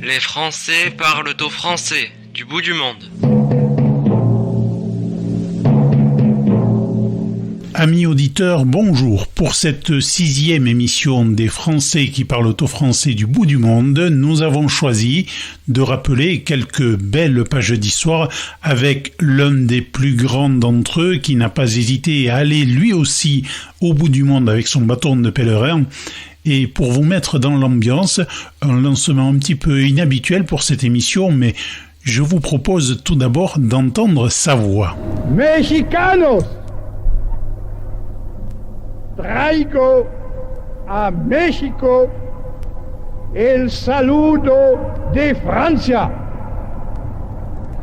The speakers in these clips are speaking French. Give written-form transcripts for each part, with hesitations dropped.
Les Français parlent aux Français du bout du monde. Amis auditeurs, bonjour. Pour cette 6e émission des Français qui parlent aux Français du bout du monde, nous avons choisi de rappeler quelques belles pages d'histoire avec l'un des plus grands d'entre eux qui n'a pas hésité à aller lui aussi au bout du monde avec son bâton de pèlerin. Et pour vous mettre dans l'ambiance, un lancement un petit peu inhabituel pour cette émission, mais je vous propose tout d'abord d'entendre sa voix. Mexicanos, traigo a México el saludo de Francia.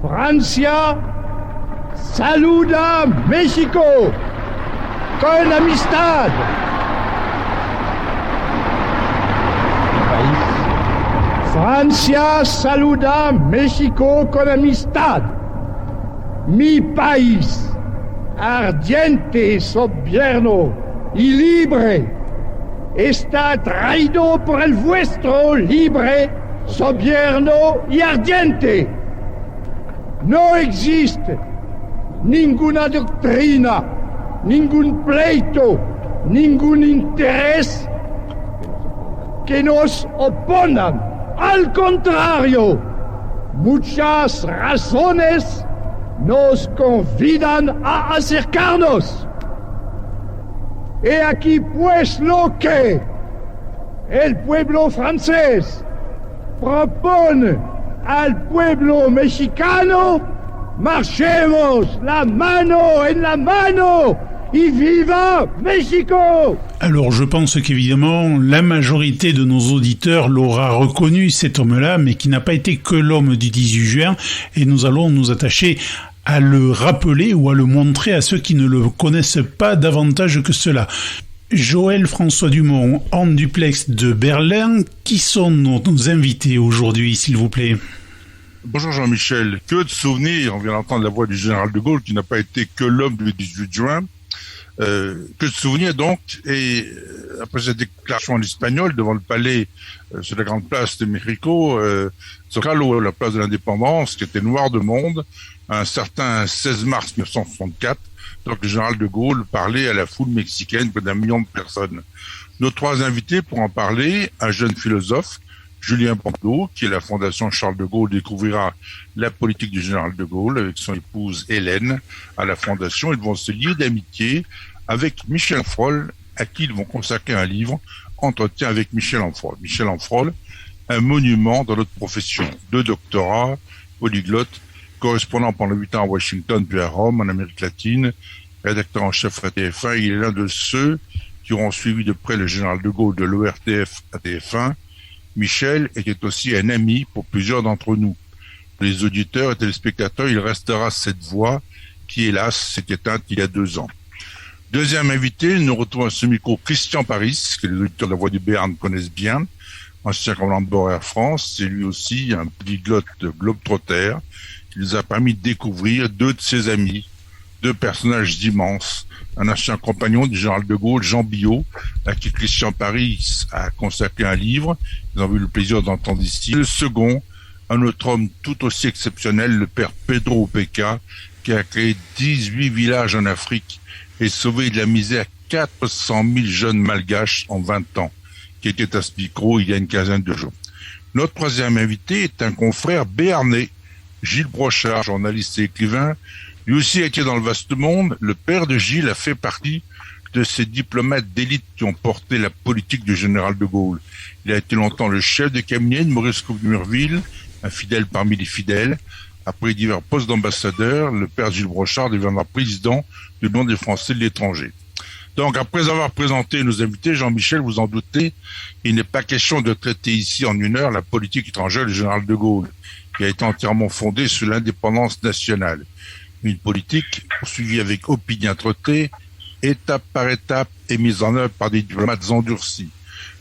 Francia saluda México con amistad. Francia saluda México con amistad. Mi país, ardiente, soberano y libre, está traído por el vuestro libre, soberano y ardiente. No existe ninguna doctrina, ningún pleito, ningún interés que nos oponan. Al contrario, muchas razones nos convidan a acercarnos. He aquí pues lo que el pueblo francés propone al pueblo mexicano: marchemos la mano en la mano y viva Mexico! Alors je pense qu'évidemment la majorité de nos auditeurs l'aura reconnu, cet homme-là, mais qui n'a pas été que l'homme du 18 juin, et nous allons nous attacher à le rappeler ou à le montrer à ceux qui ne le connaissent pas davantage que cela. Joël François Dumont, en duplex de Berlin, qui sont nos invités aujourd'hui, s'il vous plaît? Bonjour Jean-Michel. Que de souvenirs, on vient d'entendre la voix du général de Gaulle, qui n'a pas été que l'homme du 18 juin. Que de souvenirs donc, et après cette déclaration en espagnol devant le palais sur la grande place de Mexico, Zócalo, la place de l'indépendance, qui était noir de monde, un certain 16 mars 1964, donc le général de Gaulle parlait à la foule mexicaine, près d'1 million de personnes. Nos trois invités pour en parler: un jeune philosophe, Julien Pamplot, qui est la Fondation Charles de Gaulle, découvrira la politique du général de Gaulle avec son épouse Hélène à la Fondation. Ils vont se lier d'amitié avec Michel Onfroy, à qui ils vont consacrer un livre, Entretien avec Michel Onfroy. Michel Onfroy, un monument dans notre profession. 2 doctorats, polyglotte, correspondant pendant 8 ans à Washington puis à Rome, en Amérique latine, rédacteur en chef à TF1. Il est l'un de ceux qui auront suivi de près le général de Gaulle de l'ORTF à TF1. Michel était aussi un ami pour plusieurs d'entre nous. Pour les auditeurs et téléspectateurs, il restera cette voix qui, hélas, s'est éteinte il y a 2 ans. Deuxième invité, nous retrouvons à ce micro Christian Paris, que les auditeurs de la Voix du Béarn connaissent bien, ancien commandant de bord Air France. C'est lui aussi un polyglotte globe-trotter qui nous a permis de découvrir 2 de ses amis, 2 personnages immenses. Un ancien compagnon du général de Gaulle, Jean Billot, à qui Christian Paris a consacré un livre. Nous avons eu le plaisir d'entendre ici. Le second, un autre homme tout aussi exceptionnel, le père Pedro Opeca, qui a créé 18 villages en Afrique et sauvé de la misère 400 000 jeunes malgaches en 20 ans, qui était à ce micro il y a une quinzaine de jours. Notre troisième invité est un confrère béarnais, Gilles Brochard, journaliste et écrivain. Lui aussi a été dans le vaste monde. Le père de Gilles a fait partie de ces diplomates d'élite qui ont porté la politique du général de Gaulle. Il a été longtemps le chef de cabinet de Maurice Couve-Murville, un fidèle parmi les fidèles. Après divers postes d'ambassadeur, le père Gilles Brochard deviendra président du Monde des Français de l'étranger. Donc, après avoir présenté nos invités, Jean-Michel, vous en doutez, il n'est pas question de traiter ici en 1 heure la politique étrangère du général de Gaulle, qui a été entièrement fondée sur l'indépendance nationale. Une politique poursuivie avec opiniâtreté, étape par étape, et mise en œuvre par des diplomates endurcis.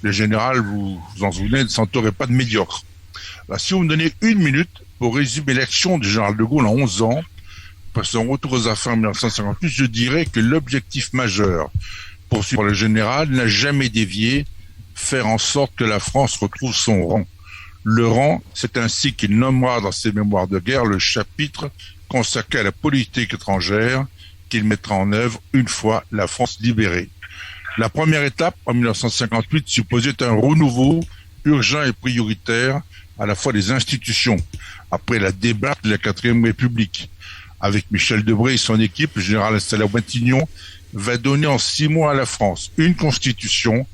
Le général, vous vous en souvenez, ne s'entourait pas de médiocres. Alors, si vous me donnez 1 minute pour résumer l'action du général de Gaulle en 11 ans, après son retour aux affaires en 1958, je dirais que l'objectif majeur poursuivi par le général n'a jamais dévié: faire en sorte que la France retrouve son rang. le rang. C'est ainsi qu'il nommera dans ses mémoires de guerre le chapitre consacré à la politique étrangère qu'il mettra en œuvre une fois la France libérée. La première étape, en 1958, supposait un renouveau urgent et prioritaire à la fois des institutions, après la débâcle de la 4e République. Avec Michel Debré et son équipe, le général installé à Matignon va donner en 6 mois à la France une constitution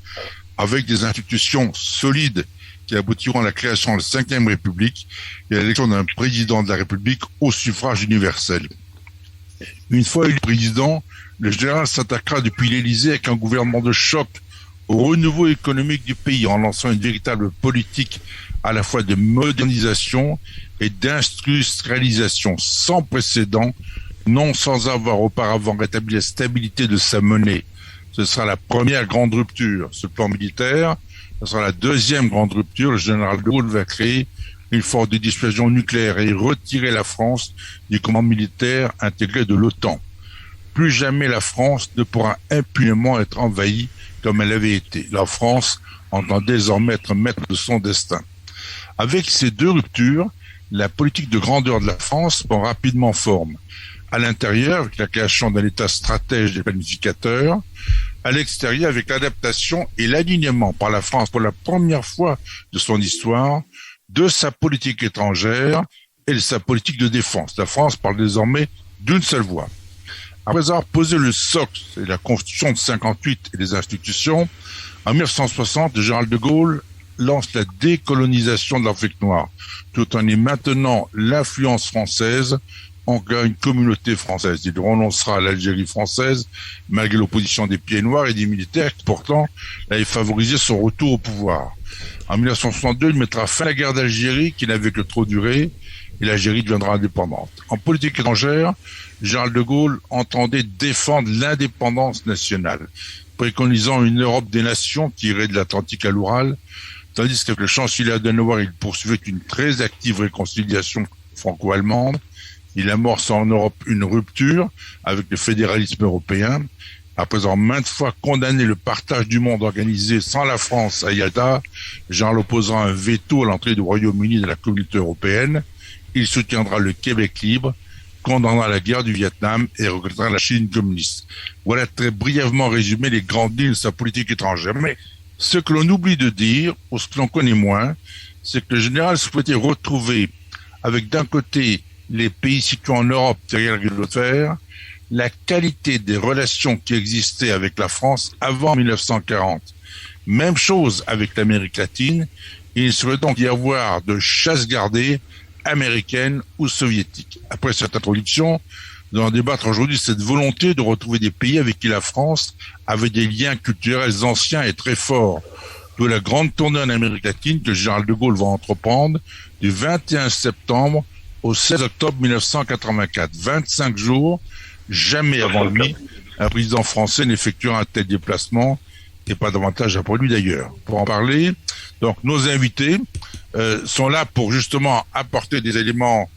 avec des institutions solides qui aboutiront à la création de la 5e République et à l'élection d'un président de la République au suffrage universel. Une fois élu président, le général s'attaquera depuis l'Élysée avec un gouvernement de choc au renouveau économique du pays en lançant une véritable politique à la fois de modernisation et d'industrialisation sans précédent, non sans avoir auparavant rétabli la stabilité de sa monnaie. Ce sera la première grande rupture. Ce plan militaire, ce sera la deuxième grande rupture. Le général de Gaulle va créer une force de dissuasion nucléaire et retirer la France du commandement militaire intégré de l'OTAN. Plus jamais la France ne pourra impunément être envahie comme elle avait été. La France entend désormais être maître de son destin. Avec ces deux ruptures, la politique de grandeur de la France prend rapidement forme. À l'intérieur, avec la création d'un État stratège et planificateur. À l'extérieur, avec l'adaptation et l'alignement par la France pour la première fois de son histoire de sa politique étrangère et de sa politique de défense. La France parle désormais d'une seule voix. Après avoir posé le socle et la Constitution de 58 et les institutions, en 1960, le général de Gaulle lance la décolonisation de l'Afrique noire, tout en y maintenant l'influence française en une communauté française. Il renoncera à l'Algérie française, malgré l'opposition des pieds noirs et des militaires qui, pourtant, avaient favorisé son retour au pouvoir. En 1962, il mettra fin à la guerre d'Algérie, qui n'avait que trop duré, et l'Algérie deviendra indépendante. En politique étrangère, Général de Gaulle entendait défendre l'indépendance nationale, préconisant une Europe des nations qui irait de l'Atlantique à l'Oural, tandis qu'avec le chancelier Adenauer, il poursuivait une très active réconciliation franco-allemande. Il amorce en Europe une rupture avec le fédéralisme européen. Après avoir maintes fois condamné le partage du monde organisé sans la France à Yalta, Jean opposera un veto à l'entrée du Royaume-Uni dans la communauté européenne. Il soutiendra le Québec libre, condamnera la guerre du Vietnam et regrettera la Chine communiste. Voilà très brièvement résumé les grandes lignes de sa politique étrangère. Mais ce que l'on oublie de dire, ou ce que l'on connaît moins, c'est que le général souhaitait retrouver, avec d'un côté les pays situés en Europe derrière le rideau de fer, la qualité des relations qui existaient avec la France avant 1940. Même chose avec l'Amérique latine. Il serait donc y avoir de chasse gardée américaine ou soviétique. Après cette introduction, nous allons débattre aujourd'hui de cette volonté de retrouver des pays avec qui la France avait des liens culturels anciens et très forts. De la grande tournée en Amérique latine que Général de Gaulle va entreprendre du 21 septembre au 16 octobre 1984. 25 jours, jamais avant lui, un président français n'effectuera un tel déplacement et pas davantage après lui d'ailleurs. Pour en parler, donc nos invités sont là pour justement apporter des éléments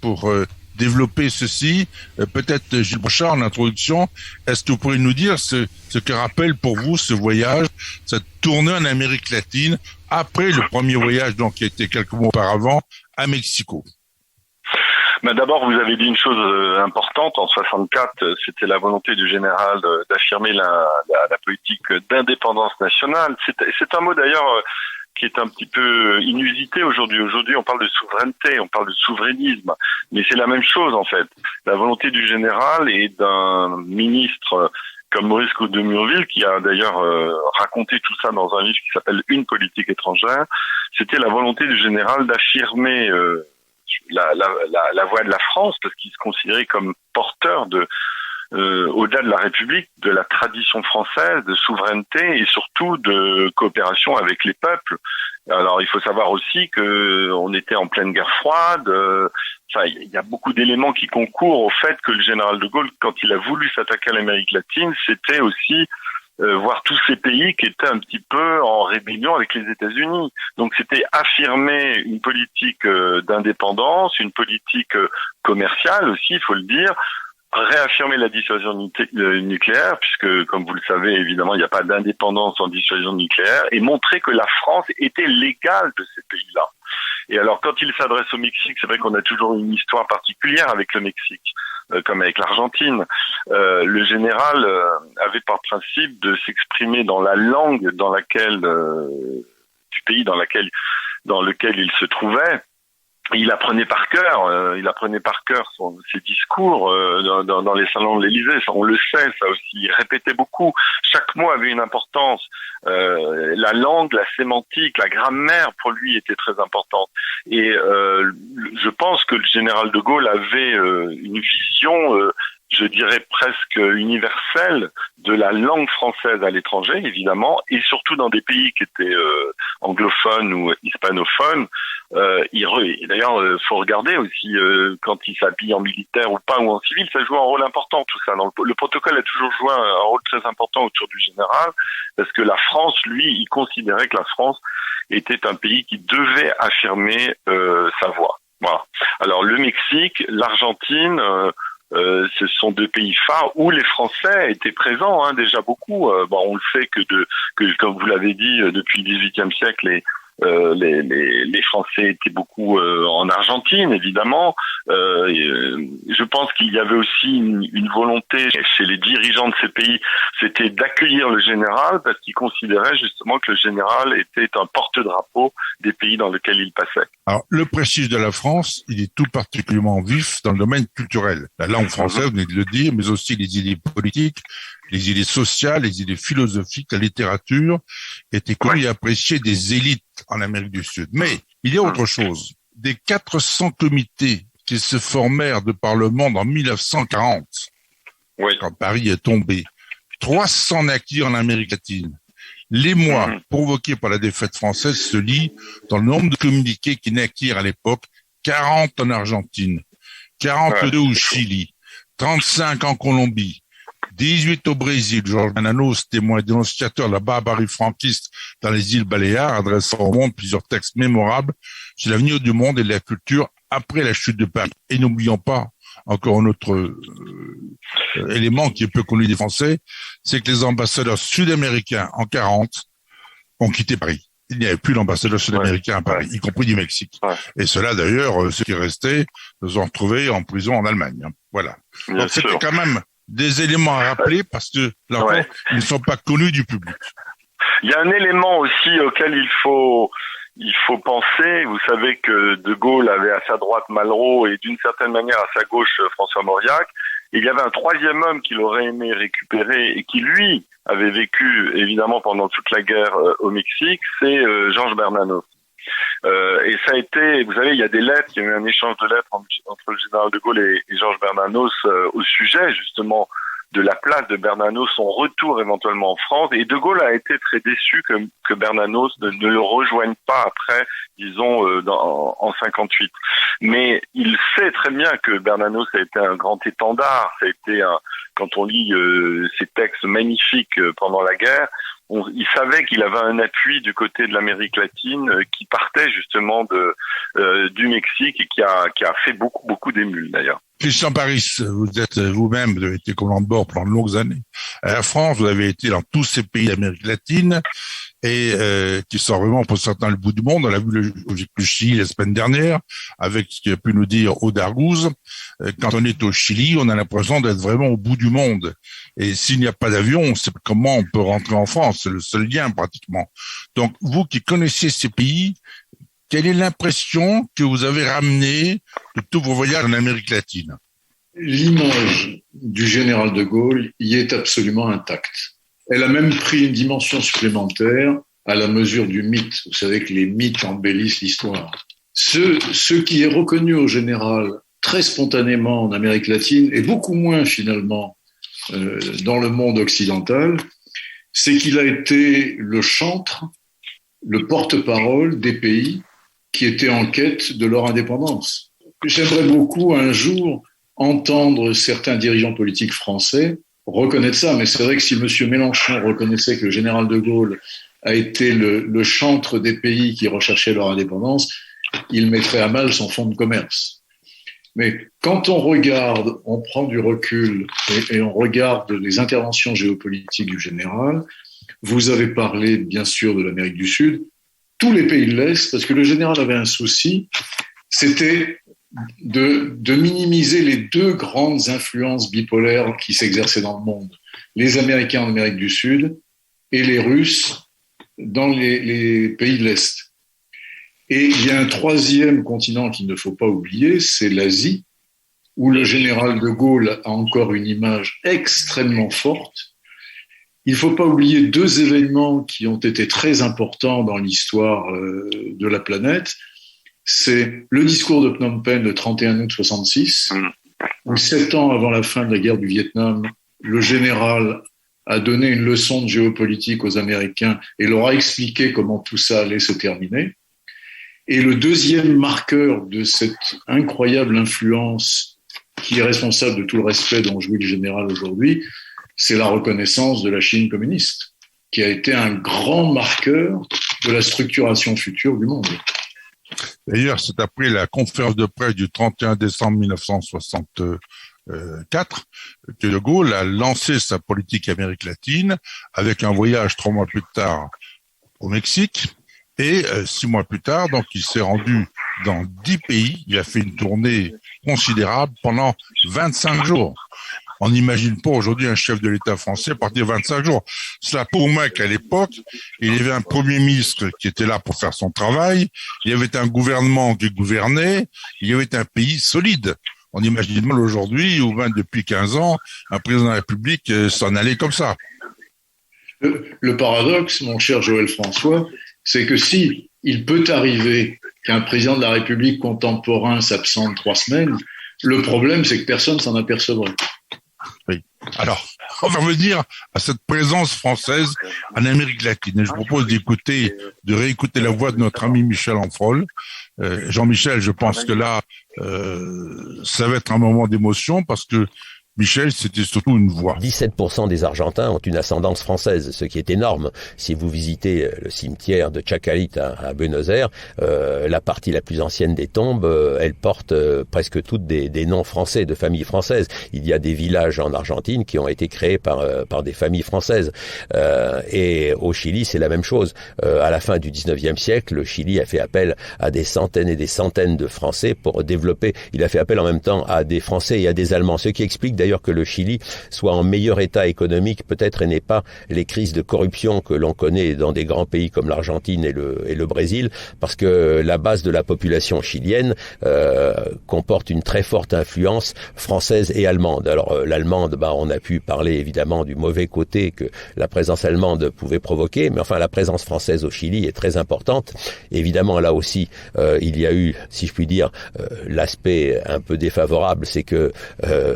pour développer ceci. Peut-être Gilles Brochard en introduction, est-ce que vous pourriez nous dire ce que rappelle pour vous ce voyage, cette tournée en Amérique latine après le premier voyage donc qui a été quelques mois auparavant à Mexico? Ben d'abord, vous avez dit une chose importante. En 64, c'était la volonté du général d'affirmer la politique d'indépendance nationale. C'est un mot d'ailleurs qui est un petit peu inusité aujourd'hui. Aujourd'hui, on parle de souveraineté, on parle de souverainisme, mais c'est la même chose en fait. La volonté du général et d'un ministre comme Maurice Claude de Murville, qui a d'ailleurs raconté tout ça dans un livre qui s'appelle Une politique étrangère, c'était la volonté du général d'affirmer la voix de la France, parce qu'il se considérait comme porteur de, au-delà de la République, de la tradition française, de souveraineté et surtout de coopération avec les peuples. Alors il faut savoir aussi que on était en pleine guerre froide. Enfin, il y a beaucoup d'éléments qui concourent au fait que le général de Gaulle, quand il a voulu s'attaquer à l'Amérique latine, c'était aussi voir tous ces pays qui étaient un petit peu en rébellion avec les États-Unis. Donc c'était affirmer une politique d'indépendance, une politique commerciale aussi, il faut le dire, réaffirmer la dissuasion nucléaire, puisque, comme vous le savez, évidemment, il n'y a pas d'indépendance sans dissuasion nucléaire, et montrer que la France était l'égale de ces pays-là. Et alors, quand il s'adresse au Mexique, c'est vrai qu'on a toujours une histoire particulière avec le Mexique, comme avec l'Argentine. Le général avait par principe de s'exprimer dans la langue dans laquelle du pays dans lequel il se trouvait. Il apprenait par cœur ses discours dans les salons de l'Élysée. On le sait, ça aussi. Il répétait beaucoup. Chaque mot avait une importance. La langue, la sémantique, la grammaire pour lui était très importante. Et je pense que le général de Gaulle avait une vision, je dirais presque universelle, de la langue française à l'étranger, évidemment, et surtout dans des pays qui étaient anglophones ou hispanophones. D'ailleurs, faut regarder aussi quand il s'habille en militaire ou pas, ou en civil, ça joue un rôle important, tout ça. Le protocole a toujours joué un rôle très important autour du général, parce que la France, lui, il considérait que la France était un pays qui devait affirmer sa voix. Voilà. Alors le Mexique, l'Argentine, ce sont deux pays phares où les Français étaient présents, déjà beaucoup. On le sait que comme vous l'avez dit, depuis le XVIIIe siècle, les Français étaient beaucoup en Argentine, évidemment. Je pense qu'il y avait aussi une volonté chez les dirigeants de ces pays, c'était d'accueillir le général, parce qu'ils considéraient justement que le général était un porte-drapeau des pays dans lesquels il passait. Alors, le prestige de la France, il est tout particulièrement vif dans le domaine culturel. La langue française, vous venez de le dire, mais aussi les idées politiques, les idées sociales, les idées philosophiques, la littérature étaient connues et appréciées des élites en Amérique du Sud. Mais il y a autre chose. Des 400 comités qui se formèrent de par le monde en 1940, quand Paris est tombé, 300 naquirent en Amérique latine. L'émoi provoqué par la défaite française se lit dans le nombre de communiqués qui naquirent à l'époque, 40 en Argentine, 42 au Chili, 35 en Colombie, 18 au Brésil. Georges Bernanos, témoin et dénonciateur de la barbarie franquiste dans les îles Baléares, adressant au monde plusieurs textes mémorables sur l'avenir du monde et de la culture après la chute de Paris. Et n'oublions pas encore un autre élément qui est peu connu des Français, c'est que les ambassadeurs sud-américains en 40 ont quitté Paris. Il n'y avait plus d'ambassadeurs sud-américains à Paris, y compris du Mexique. Et ceux-là, d'ailleurs, ceux qui restaient, se sont retrouvés en prison en Allemagne. Voilà. Donc c'était quand même des éléments à rappeler parce que, là encore, ils ne sont pas connus du public. Il y a un élément aussi auquel il faut penser. Vous savez que De Gaulle avait à sa droite Malraux et d'une certaine manière à sa gauche François Mauriac. Et il y avait un troisième homme qu'il aurait aimé récupérer et qui, lui, avait vécu évidemment pendant toute la guerre au Mexique, c'est Georges Bernanos. Et ça a été, vous savez, il y a des lettres, il y a eu un échange de lettres entre le général de Gaulle et Georges Bernanos au sujet justement de la place de Bernanos, son retour éventuellement en France. Et De Gaulle a été très déçu que Bernanos ne le rejoigne pas après, disons, en 58. Mais il sait très bien que Bernanos a été un grand étendard. Ça a été quand on lit ces textes magnifiques pendant la guerre, il savait qu'il avait un appui du côté de l'Amérique latine qui partait justement du Mexique et qui a fait beaucoup d'émules d'ailleurs. Christian Paris, vous êtes vous-même, vous avez été commandant de bord pendant de longues années à Air France, vous avez été dans tous ces pays d'Amérique latine et qui sont vraiment pour certains le bout du monde. On a vu le Chili la semaine dernière avec ce qu'a pu nous dire Aude Argouze. Quand on est au Chili, on a l'impression d'être vraiment au bout du monde. Et s'il n'y a pas d'avion, on sait comment on peut rentrer en France. C'est le seul lien pratiquement. Donc vous qui connaissez ces pays, quelle est l'impression que vous avez ramenée de tous vos voyages en Amérique latine? L'image du général de Gaulle y est absolument intacte. Elle a même pris une dimension supplémentaire à la mesure du mythe. Vous savez que les mythes embellissent l'histoire. Ce qui est reconnu au général très spontanément en Amérique latine, et beaucoup moins finalement dans le monde occidental, c'est qu'il a été le chantre, le porte-parole des pays qui étaient en quête de leur indépendance. J'aimerais beaucoup un jour entendre certains dirigeants politiques français reconnaître ça, mais c'est vrai que si M. Mélenchon reconnaissait que le général de Gaulle a été le chantre des pays qui recherchaient leur indépendance, il mettrait à mal son fonds de commerce. Mais quand on prend du recul et on regarde les interventions géopolitiques du général, vous avez parlé bien sûr de l'Amérique du Sud, tous les pays de l'Est, parce que le général avait un souci, c'était de minimiser les deux grandes influences bipolaires qui s'exerçaient dans le monde, les Américains en Amérique du Sud et les Russes dans les pays de l'Est. Et il y a un troisième continent qu'il ne faut pas oublier, c'est l'Asie, où le général de Gaulle a encore une image extrêmement forte. Il ne faut pas oublier deux événements qui ont été très importants dans l'histoire de la planète. C'est le discours de Phnom Penh le 31 août 1966, où 7 ans avant la fin de la guerre du Vietnam, le général a donné une leçon de géopolitique aux Américains et leur a expliqué comment tout ça allait se terminer. Et le deuxième marqueur de cette incroyable influence qui est responsable de tout le respect dont jouit le général aujourd'hui, c'est la reconnaissance de la Chine communiste, qui a été un grand marqueur de la structuration future du monde. D'ailleurs, c'est après la conférence de presse du 31 décembre 1964 que De Gaulle a lancé sa politique Amérique latine avec un voyage 3 mois plus tard au Mexique. Et 6 mois plus tard, donc, il s'est rendu dans 10 pays. Il a fait une tournée considérable pendant 25 jours. On n'imagine pas aujourd'hui un chef de l'État français partir 25 jours. Cela pour moi qu'à l'époque, il y avait un Premier ministre qui était là pour faire son travail, il y avait un gouvernement qui gouvernait, il y avait un pays solide. On imagine mal aujourd'hui, ou même depuis 15 ans, un président de la République s'en allait comme ça. Le paradoxe, mon cher Joël François, c'est que si il peut arriver qu'un président de la République contemporain s'absente 3 semaines, le problème, c'est que personne s'en apercevrait. Oui. Alors, on va revenir à cette présence française en Amérique latine. Et je propose de réécouter la voix de notre ami Michel Ancefrol. Jean-Michel, je pense que là, ça va être un moment d'émotion parce que Michel, c'était surtout une voix. 17% des Argentins ont une ascendance française, ce qui est énorme. Si vous visitez le cimetière de Chacarita à Buenos Aires, la partie la plus ancienne des tombes, elle porte presque toutes des noms français, de familles françaises. Il y a des villages en Argentine qui ont été créés par des familles françaises. Et au Chili, c'est la même chose. À la fin du 19e siècle, le Chili a fait appel à des centaines et des centaines de Français pour développer. Il a fait appel en même temps à des Français et à des Allemands, ce qui explique d'ailleurs que le Chili soit en meilleur état économique peut-être et n'ait pas les crises de corruption que l'on connaît dans des grands pays comme l'Argentine et le Brésil, parce que la base de la population chilienne comporte une très forte influence française et allemande. Alors l'allemande, on a pu parler évidemment du mauvais côté que la présence allemande pouvait provoquer, mais enfin la présence française au Chili est très importante. Évidemment là aussi il y a eu, si je puis dire, l'aspect un peu défavorable, c'est que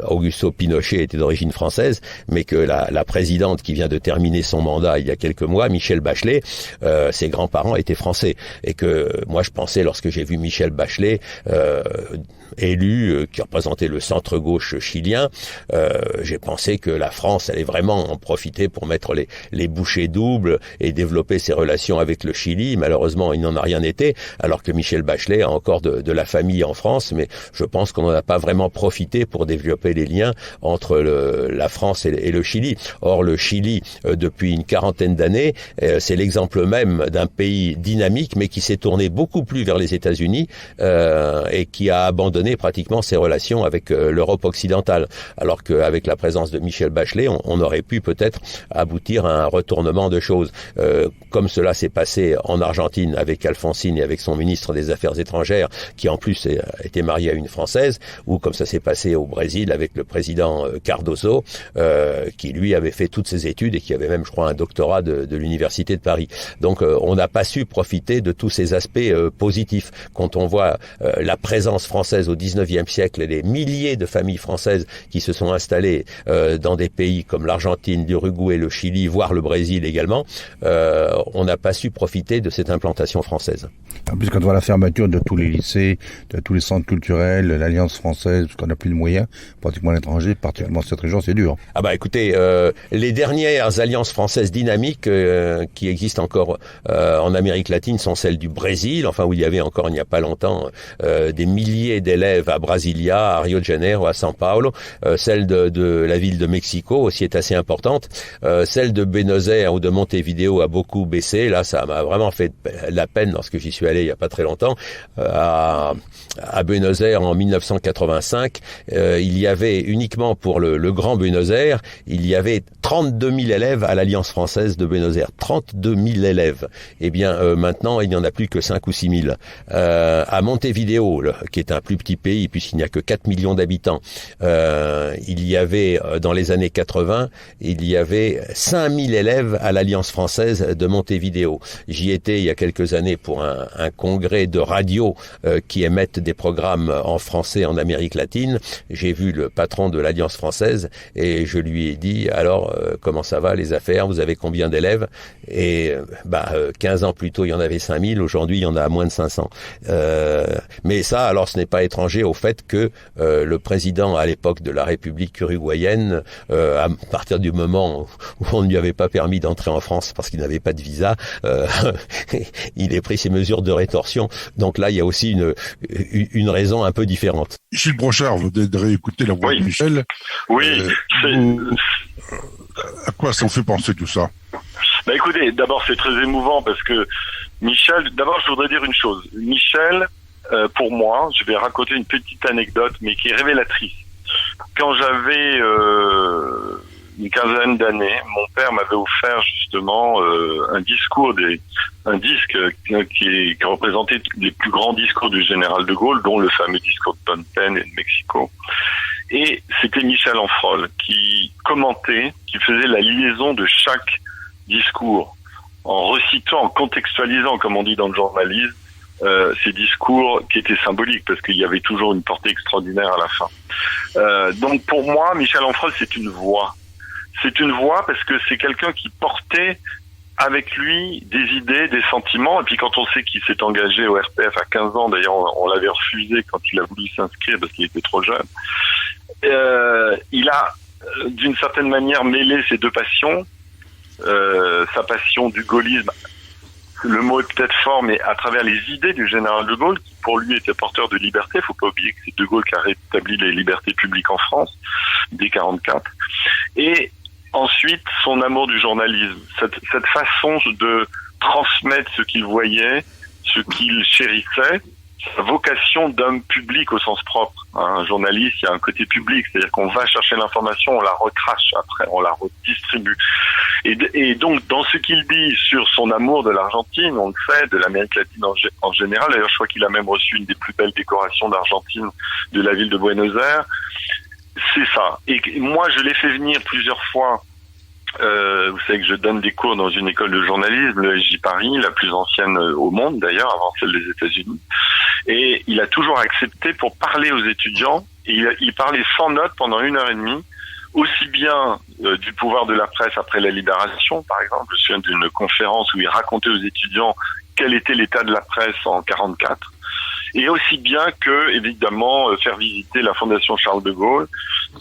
Augusto Pinochet était d'origine française, mais que la présidente qui vient de terminer son mandat il y a quelques mois, Michelle Bachelet, ses grands-parents étaient français. Et que moi je pensais, lorsque j'ai vu Michelle Bachelet élu, qui représentait le centre-gauche chilien, j'ai pensé que la France allait vraiment en profiter pour mettre les bouchées doubles et développer ses relations avec le Chili. Malheureusement, il n'en a rien été, alors que Michelle Bachelet a encore de la famille en France, mais je pense qu'on n'en a pas vraiment profité pour développer les liens entre la France et le Chili. Or, le Chili, depuis une quarantaine d'années, c'est l'exemple même d'un pays dynamique, mais qui s'est tourné beaucoup plus vers les États-Unis et qui a abandonné pratiquement ses relations avec l'Europe occidentale. Alors qu'avec la présence de Michelle Bachelet, on aurait pu peut-être aboutir à un retournement de choses. Comme cela s'est passé en Argentine avec Alfonsine et avec son ministre des Affaires étrangères, qui en plus était marié à une Française, ou comme ça s'est passé au Brésil avec le président Cardoso, qui lui avait fait toutes ses études et qui avait même, je crois, un doctorat de l'Université de Paris. Donc on n'a pas su profiter de tous ces aspects positifs. Quand on voit la présence française au 19e siècle et les milliers de familles françaises qui se sont installées dans des pays comme l'Argentine, l'Uruguay, le Chili, voire le Brésil également, on n'a pas su profiter de cette implantation française. En plus, quand on voit la fermeture de tous les lycées, de tous les centres culturels, l'Alliance française, parce qu'on n'a plus de moyens, pratiquement à l'étranger, particulièrement cette région, c'est dur. Ah bah écoutez, les dernières alliances françaises dynamiques qui existent encore en Amérique latine sont celles du Brésil, enfin où il y avait encore il n'y a pas longtemps des milliers d'élèves élèves à Brasilia, à Rio de Janeiro, à São Paulo. Celle de la ville de Mexico aussi est assez importante. Celle de Buenos Aires ou de Montevideo a beaucoup baissé. Là, ça m'a vraiment fait la peine lorsque j'y suis allé il y a pas très longtemps. À Buenos Aires en 1985, il y avait uniquement pour le Grand Buenos Aires, il y avait 32 000 élèves à l'Alliance française de Buenos Aires. 32 000 élèves. Eh bien, maintenant, il n'y en a plus que 5 ou 6 000. À Montevideo, qui est un plus petit pays, puisqu'il n'y a que 4 millions d'habitants, il y avait, dans les années 80, il y avait 5 000 élèves à l'Alliance française de Montevideo. J'y étais il y a quelques années pour un congrès de radio qui émettent des programmes en français en Amérique latine. J'ai vu le patron de l'Alliance française et je lui ai dit, alors, comment ça va les affaires? Vous avez combien d'élèves? Et 15 ans plus tôt, il y en avait 5 000. Aujourd'hui, il y en a moins de 500. Mais ça, alors, ce n'est pas étranger au fait que le président, à l'époque de la République uruguayenne, à partir du moment où on ne lui avait pas permis d'entrer en France parce qu'il n'avait pas de visa, il ait pris ses mesures de rétorsion. Donc là, il y a aussi une raison un peu différente. Gilles Brochard, vous devez réécouter la voix de Michel. Oui. À quoi ça vous fait penser tout ça? Écoutez, d'abord c'est très émouvant parce que Michel, d'abord je voudrais dire une chose. Michel, pour moi, je vais raconter une petite anecdote mais qui est révélatrice. Quand j'avais une quinzaine d'années, mon père m'avait offert justement un disque qui représentait les plus grands discours du général de Gaulle, dont le fameux discours de Phnom Penh et de Mexico. Et c'était Michel Ancfrol qui commentait, qui faisait la liaison de chaque discours en recitant, en contextualisant, comme on dit dans le journalisme, ces discours qui étaient symboliques parce qu'il y avait toujours une portée extraordinaire à la fin. Donc pour moi, Michel Ancfrol, c'est une voix. C'est une voix parce que c'est quelqu'un qui portait avec lui des idées, des sentiments. Et puis quand on sait qu'il s'est engagé au RPF à 15 ans, d'ailleurs on l'avait refusé quand il a voulu s'inscrire parce qu'il était trop jeune, il a d'une certaine manière mêlé ces deux passions, sa passion du gaullisme, le mot est peut-être fort, mais à travers les idées du général de Gaulle, qui pour lui était porteur de liberté. Il ne faut pas oublier que c'est de Gaulle qui a rétabli les libertés publiques en France dès 1944. Et ensuite, son amour du journalisme, cette façon de transmettre ce qu'il voyait, ce qu'il chérissait, sa vocation d'homme public au sens propre. Un journaliste, il y a un côté public, c'est-à-dire qu'on va chercher l'information, on la recrache après, on la redistribue. Et donc, dans ce qu'il dit sur son amour de l'Argentine, on le sait, de l'Amérique latine en général, d'ailleurs je crois qu'il a même reçu une des plus belles décorations d'Argentine de la ville de Buenos Aires, c'est ça. Et moi, je l'ai fait venir plusieurs fois. Vous savez que je donne des cours dans une école de journalisme, le SJ Paris, la plus ancienne au monde d'ailleurs, avant celle des États-Unis. Et il a toujours accepté pour parler aux étudiants. Et il parlait sans notes pendant 1h30, aussi bien du pouvoir de la presse après la Libération, par exemple. Je me souviens d'une conférence où il racontait aux étudiants quel était l'état de la presse en 1944. Et aussi bien que, évidemment, faire visiter la Fondation Charles de Gaulle,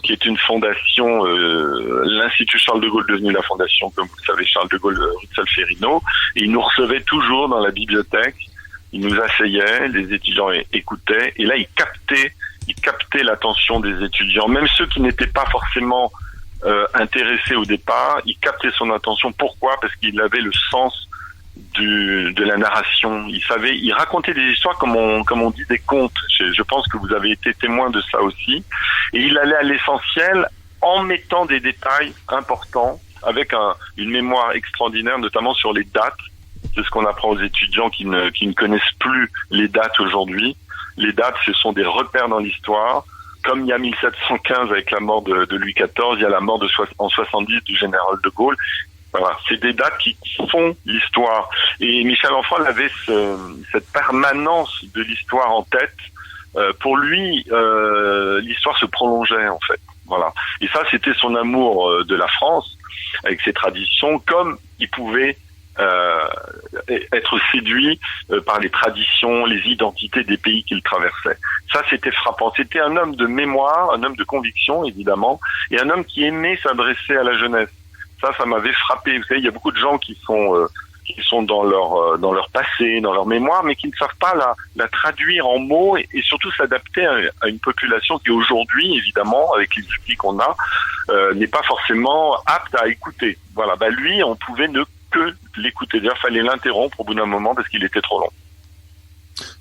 qui est une fondation, l'Institut Charles de Gaulle devenu la fondation, comme vous le savez, Charles de Gaulle rue de Solferino. Et il nous recevait toujours dans la bibliothèque. Il nous asseyait, les étudiants écoutaient. Et là, il captait l'attention des étudiants, même ceux qui n'étaient pas forcément intéressés au départ. Il captait son attention. Pourquoi? Parce qu'il avait le sens de la narration. Il racontait des histoires comme on dit des contes. Je pense que vous avez été témoin de ça aussi. Et il allait à l'essentiel en mettant des détails importants avec une mémoire extraordinaire, notamment sur les dates. C'est ce qu'on apprend aux étudiants qui ne connaissent plus les dates aujourd'hui. Les dates, ce sont des repères dans l'histoire. Comme il y a 1715 avec la mort de Louis XIV, il y a la mort en 70 du général de Gaulle. Voilà, c'est des dates qui font l'histoire. Et Michel Ancfrol avait cette permanence de l'histoire en tête. Pour lui, l'histoire se prolongeait en fait. Voilà. Et ça, c'était son amour de la France, avec ses traditions, comme il pouvait être séduit par les traditions, les identités des pays qu'il traversait. Ça, c'était frappant. C'était un homme de mémoire, un homme de conviction, évidemment, et un homme qui aimait s'adresser à la jeunesse. Ça m'avait frappé. Vous savez, il y a beaucoup de gens qui sont qui sont dans leur passé, dans leur mémoire, mais qui ne savent pas la traduire en mots et surtout s'adapter à une population qui aujourd'hui, évidemment, avec les outils qu'on a, n'est pas forcément apte à écouter. Voilà, lui, on pouvait ne que l'écouter. D'ailleurs, fallait l'interrompre au bout d'un moment parce qu'il était trop long.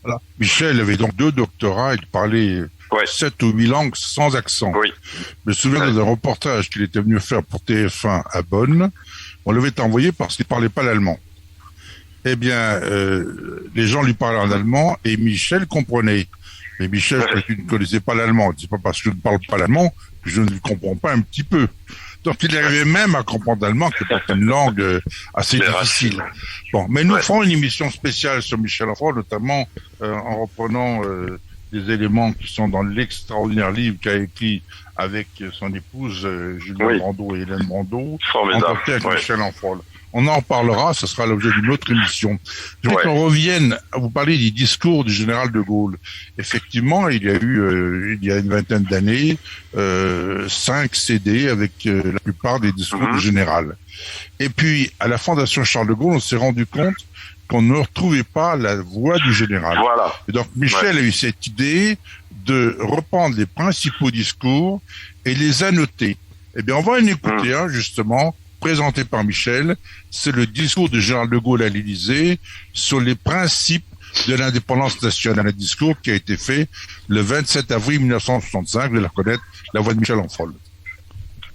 Voilà. Michel avait donc 2 doctorats, il parlait 7 ou 8 langues sans accent. Oui. Je me souviens d'un reportage qu'il était venu faire pour TF1 à Bonn. On l'avait envoyé parce qu'il ne parlait pas l'allemand. Eh bien, les gens lui parlaient en allemand et Michel comprenait. Mais Michel, tu ne connaissais pas l'allemand. C'est pas parce que je ne parle pas l'allemand que je ne le comprends pas un petit peu. Donc il arrivait même à comprendre l'allemand, qui est une langue assez difficile. Bon, mais nous ferons une émission spéciale sur Michel Onfroy, notamment en reprenant des éléments qui sont dans l'extraordinaire livre qu'a écrit avec son épouse Julien Brando et Hélène Brando, Entretien avec Michel Onfroy. On en reparlera, ce sera l'objet d'une autre émission. Je voudrais qu'on revienne à vous parler du discours du général de Gaulle. Effectivement, il y a eu, il y a une vingtaine d'années, 5 CD avec la plupart des discours du général. Et puis, à la Fondation Charles de Gaulle, on s'est rendu compte qu'on ne retrouvait pas la voix du général. Voilà. Et donc, Michel a eu cette idée de reprendre les principaux discours et les annoter. Eh bien, on va en écouter un, justement, présenté par Michel. C'est le discours du général de Gaulle à l'Élysée sur les principes de l'indépendance nationale. Un discours qui a été fait le 27 avril 1965. Vous allez reconnaître la voix de Michel Onfroy.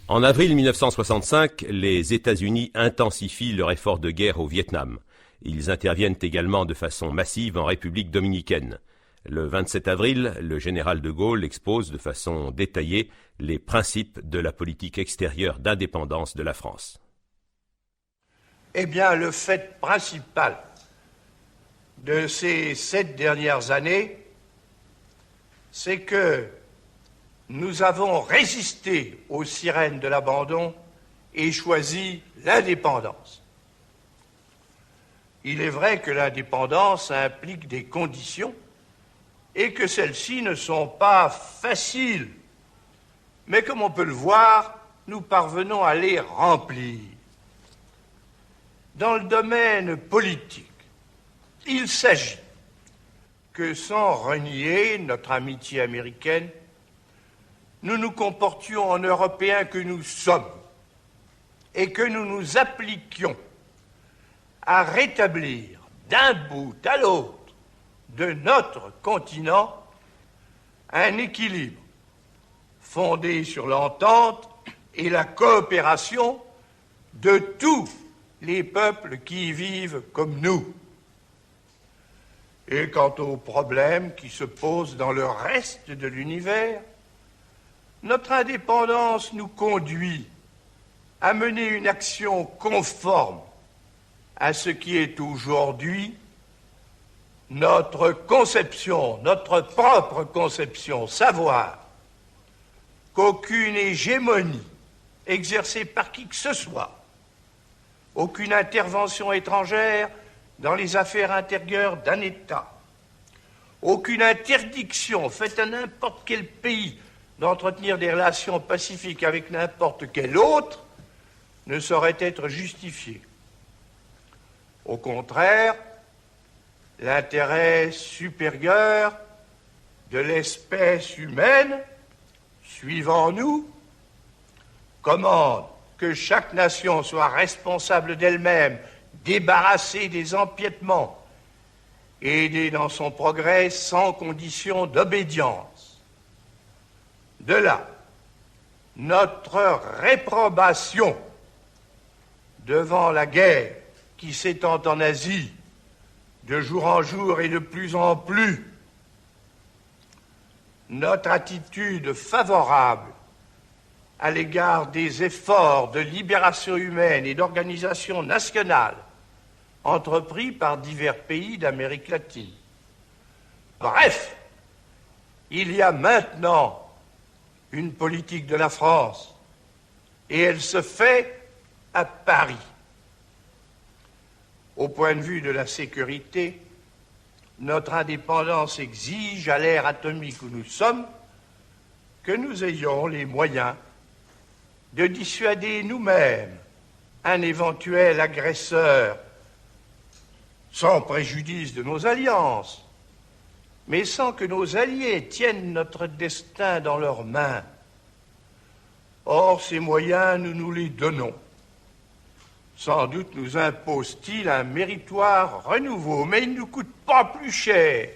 En avril 1965, les États-Unis intensifient leur effort de guerre au Vietnam. Ils interviennent également de façon massive en République dominicaine. Le 27 avril, le général de Gaulle expose de façon détaillée les principes de la politique extérieure d'indépendance de la France. Eh bien, le fait principal de ces 7 dernières années, c'est que nous avons résisté aux sirènes de l'abandon et choisi l'indépendance. Il est vrai que l'indépendance implique des conditions et que celles-ci ne sont pas faciles. Mais comme on peut le voir, nous parvenons à les remplir. Dans le domaine politique, il s'agit que sans renier notre amitié américaine, nous nous comportions en Européens que nous sommes et que nous nous appliquions à rétablir d'un bout à l'autre de notre continent un équilibre fondé sur l'entente et la coopération de tous les peuples qui y vivent comme nous. Et quant aux problèmes qui se posent dans le reste de l'univers, notre indépendance nous conduit à mener une action conforme à ce qui est aujourd'hui notre conception, notre propre conception, savoir qu'aucune hégémonie exercée par qui que ce soit, aucune intervention étrangère dans les affaires intérieures d'un État, aucune interdiction faite à n'importe quel pays d'entretenir des relations pacifiques avec n'importe quel autre ne saurait être justifiée. Au contraire, l'intérêt supérieur de l'espèce humaine, suivant nous, commande que chaque nation soit responsable d'elle-même, débarrassée des empiètements, aidée dans son progrès sans condition d'obédience. De là, notre réprobation devant la guerre qui s'étend en Asie de jour en jour et de plus en plus, notre attitude favorable à l'égard des efforts de libération humaine et d'organisation nationale entrepris par divers pays d'Amérique latine. Bref, il y a maintenant une politique de la France et elle se fait à Paris. Au point de vue de la sécurité, notre indépendance exige, à l'ère atomique où nous sommes, que nous ayons les moyens de dissuader nous-mêmes un éventuel agresseur sans préjudice de nos alliances, mais sans que nos alliés tiennent notre destin dans leurs mains. Or, ces moyens, nous nous les donnons. Sans doute nous impose-t-il un méritoire renouveau, mais il ne nous coûte pas plus cher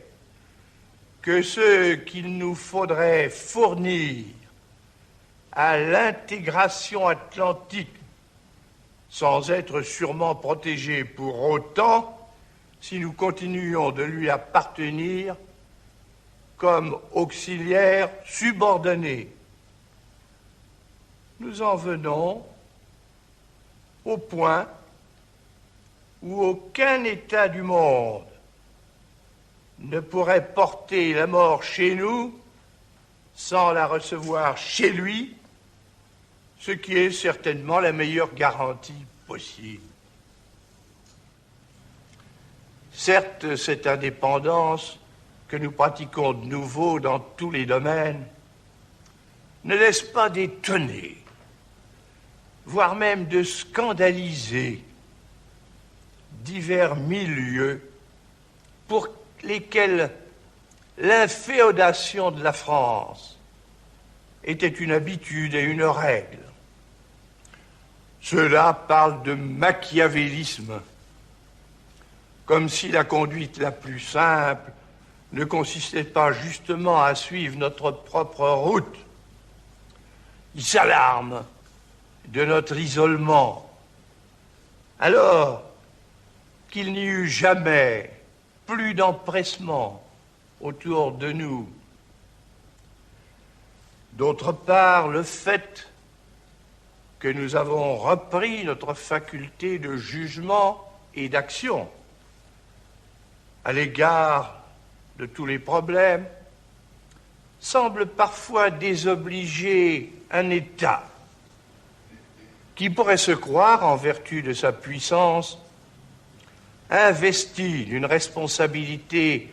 que ceux qu'il nous faudrait fournir à l'intégration atlantique, sans être sûrement protégés pour autant si nous continuons de lui appartenir comme auxiliaires subordonnés. Nous en venons au point où aucun État du monde ne pourrait porter la mort chez nous sans la recevoir chez lui, ce qui est certainement la meilleure garantie possible. Certes, cette indépendance que nous pratiquons de nouveau dans tous les domaines ne laisse pas d'étonner, voire même de scandaliser divers milieux pour lesquels l'inféodation de la France était une habitude et une règle. Ceux-là parlent de machiavélisme, comme si la conduite la plus simple ne consistait pas justement à suivre notre propre route. Ils s'alarment de notre isolement, alors qu'il n'y eut jamais plus d'empressement autour de nous. D'autre part, le fait que nous avons repris notre faculté de jugement et d'action à l'égard de tous les problèmes semble parfois désobliger un État qui pourrait se croire, en vertu de sa puissance, investi d'une responsabilité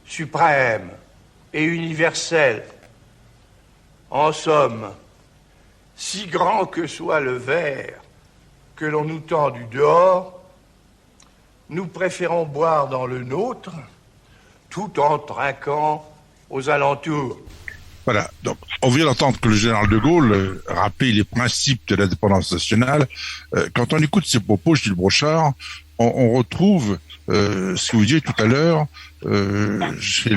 suprême et universelle. En somme, si grand que soit le verre que l'on nous tend du dehors, nous préférons boire dans le nôtre tout en trinquant aux alentours. Voilà, donc on vient d'entendre que le général de Gaulle rappelait les principes de l'indépendance nationale. Quand on écoute ces propos, Gilles Brochard, on retrouve ce que vous disiez tout à l'heure chez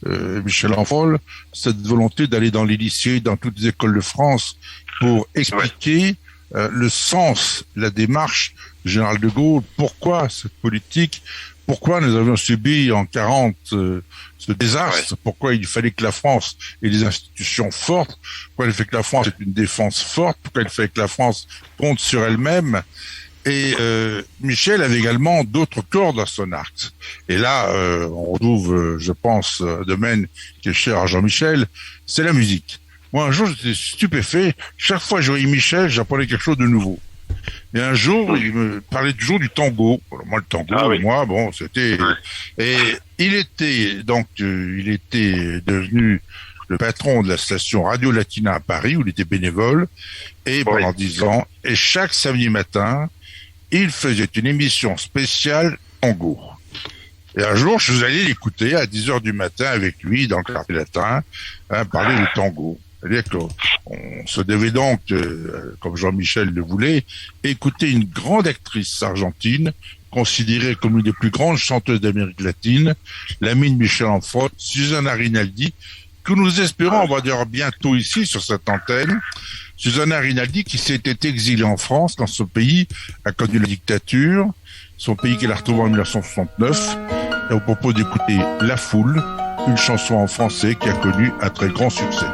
Michel Ancol, cette volonté d'aller dans les lycées, dans toutes les écoles de France pour expliquer le sens, la démarche du général de Gaulle, pourquoi cette politique, pourquoi nous avions subi en 40 ce désastre, pourquoi il fallait que la France ait des institutions fortes, pourquoi il fallait que la France ait une défense forte, pourquoi il fallait que la France compte sur elle-même. Et Michel avait également d'autres cordes à son arc. Et là, on retrouve, je pense, un domaine qui est cher à Jean-Michel, c'est la musique. Moi, un jour, j'étais stupéfait. Chaque fois que je voyais Michel, j'apprenais quelque chose de nouveau. Et un jour, il me parlait toujours du tango. Alors, moi, le tango, moi, bon, c'était... Et il était devenu le patron de la station Radio Latina à Paris, où il était bénévole, et pendant 10 ans. Et chaque samedi matin, il faisait une émission spéciale tango. Et un jour, je suis allé l'écouter à 10h du matin avec lui dans le quartier latin, parler de tango. C'est-à-dire qu'on se devait donc, comme Jean-Michel le voulait, écouter une grande actrice argentine, considérée comme une des plus grandes chanteuses d'Amérique latine, l'amie de Michel Ancol, Susanna Rinaldi, que nous espérons voir bientôt ici sur cette antenne. Susanna Rinaldi qui s'était exilée en France quand son pays a connu la dictature, son pays qu'elle a retrouvé en 1969. Et on propose d'écouter La Foule, une chanson en français qui a connu un très grand succès.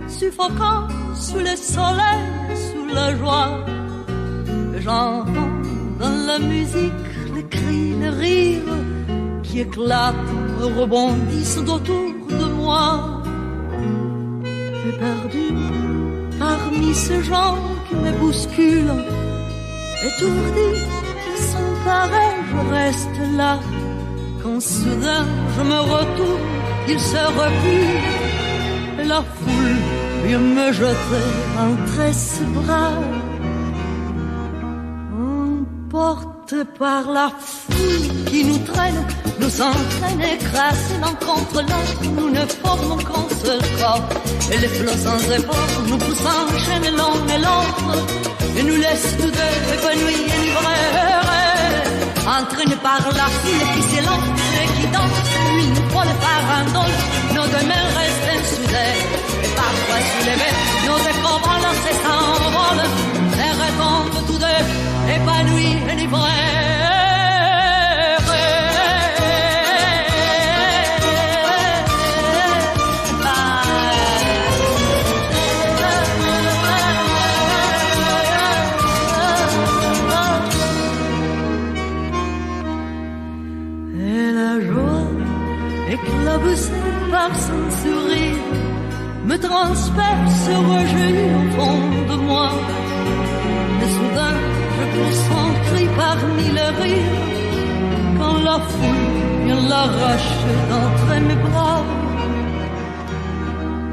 Suffocant sous le soleil, sous la joie, j'entends dans la musique les cris, les rires qui éclatent, rebondissent autour de moi. suis perdu parmi ces gens qui me bousculent. Étourdi, sans pareil, je reste là. Quand soudain je me retourne, il se recule. Et la foule vient me jeter entre ses bras. Emporté par la foule qui nous traîne, nous entraîne écrasés l'un contre l'autre. Nous ne formons qu'un seul corps. Et les flots sans effort nous poussent en chaîne l'un et l'autre. Et nous laissent tous deux épanouis et livrés. Entraînés par la foule qui s'élance et qui danse, une folle farandole, nos deux mains restent soudées. Et parfois soulevés, nos écrans balancés s'envolent. Et retombent tous deux, épanouis et livrés. Éclaboussé par son sourire, me transperce rejet au fond de moi. Mais soudain, je pousse un cri parmi les rires, quand la foule vient l'arracher d'entre mes bras.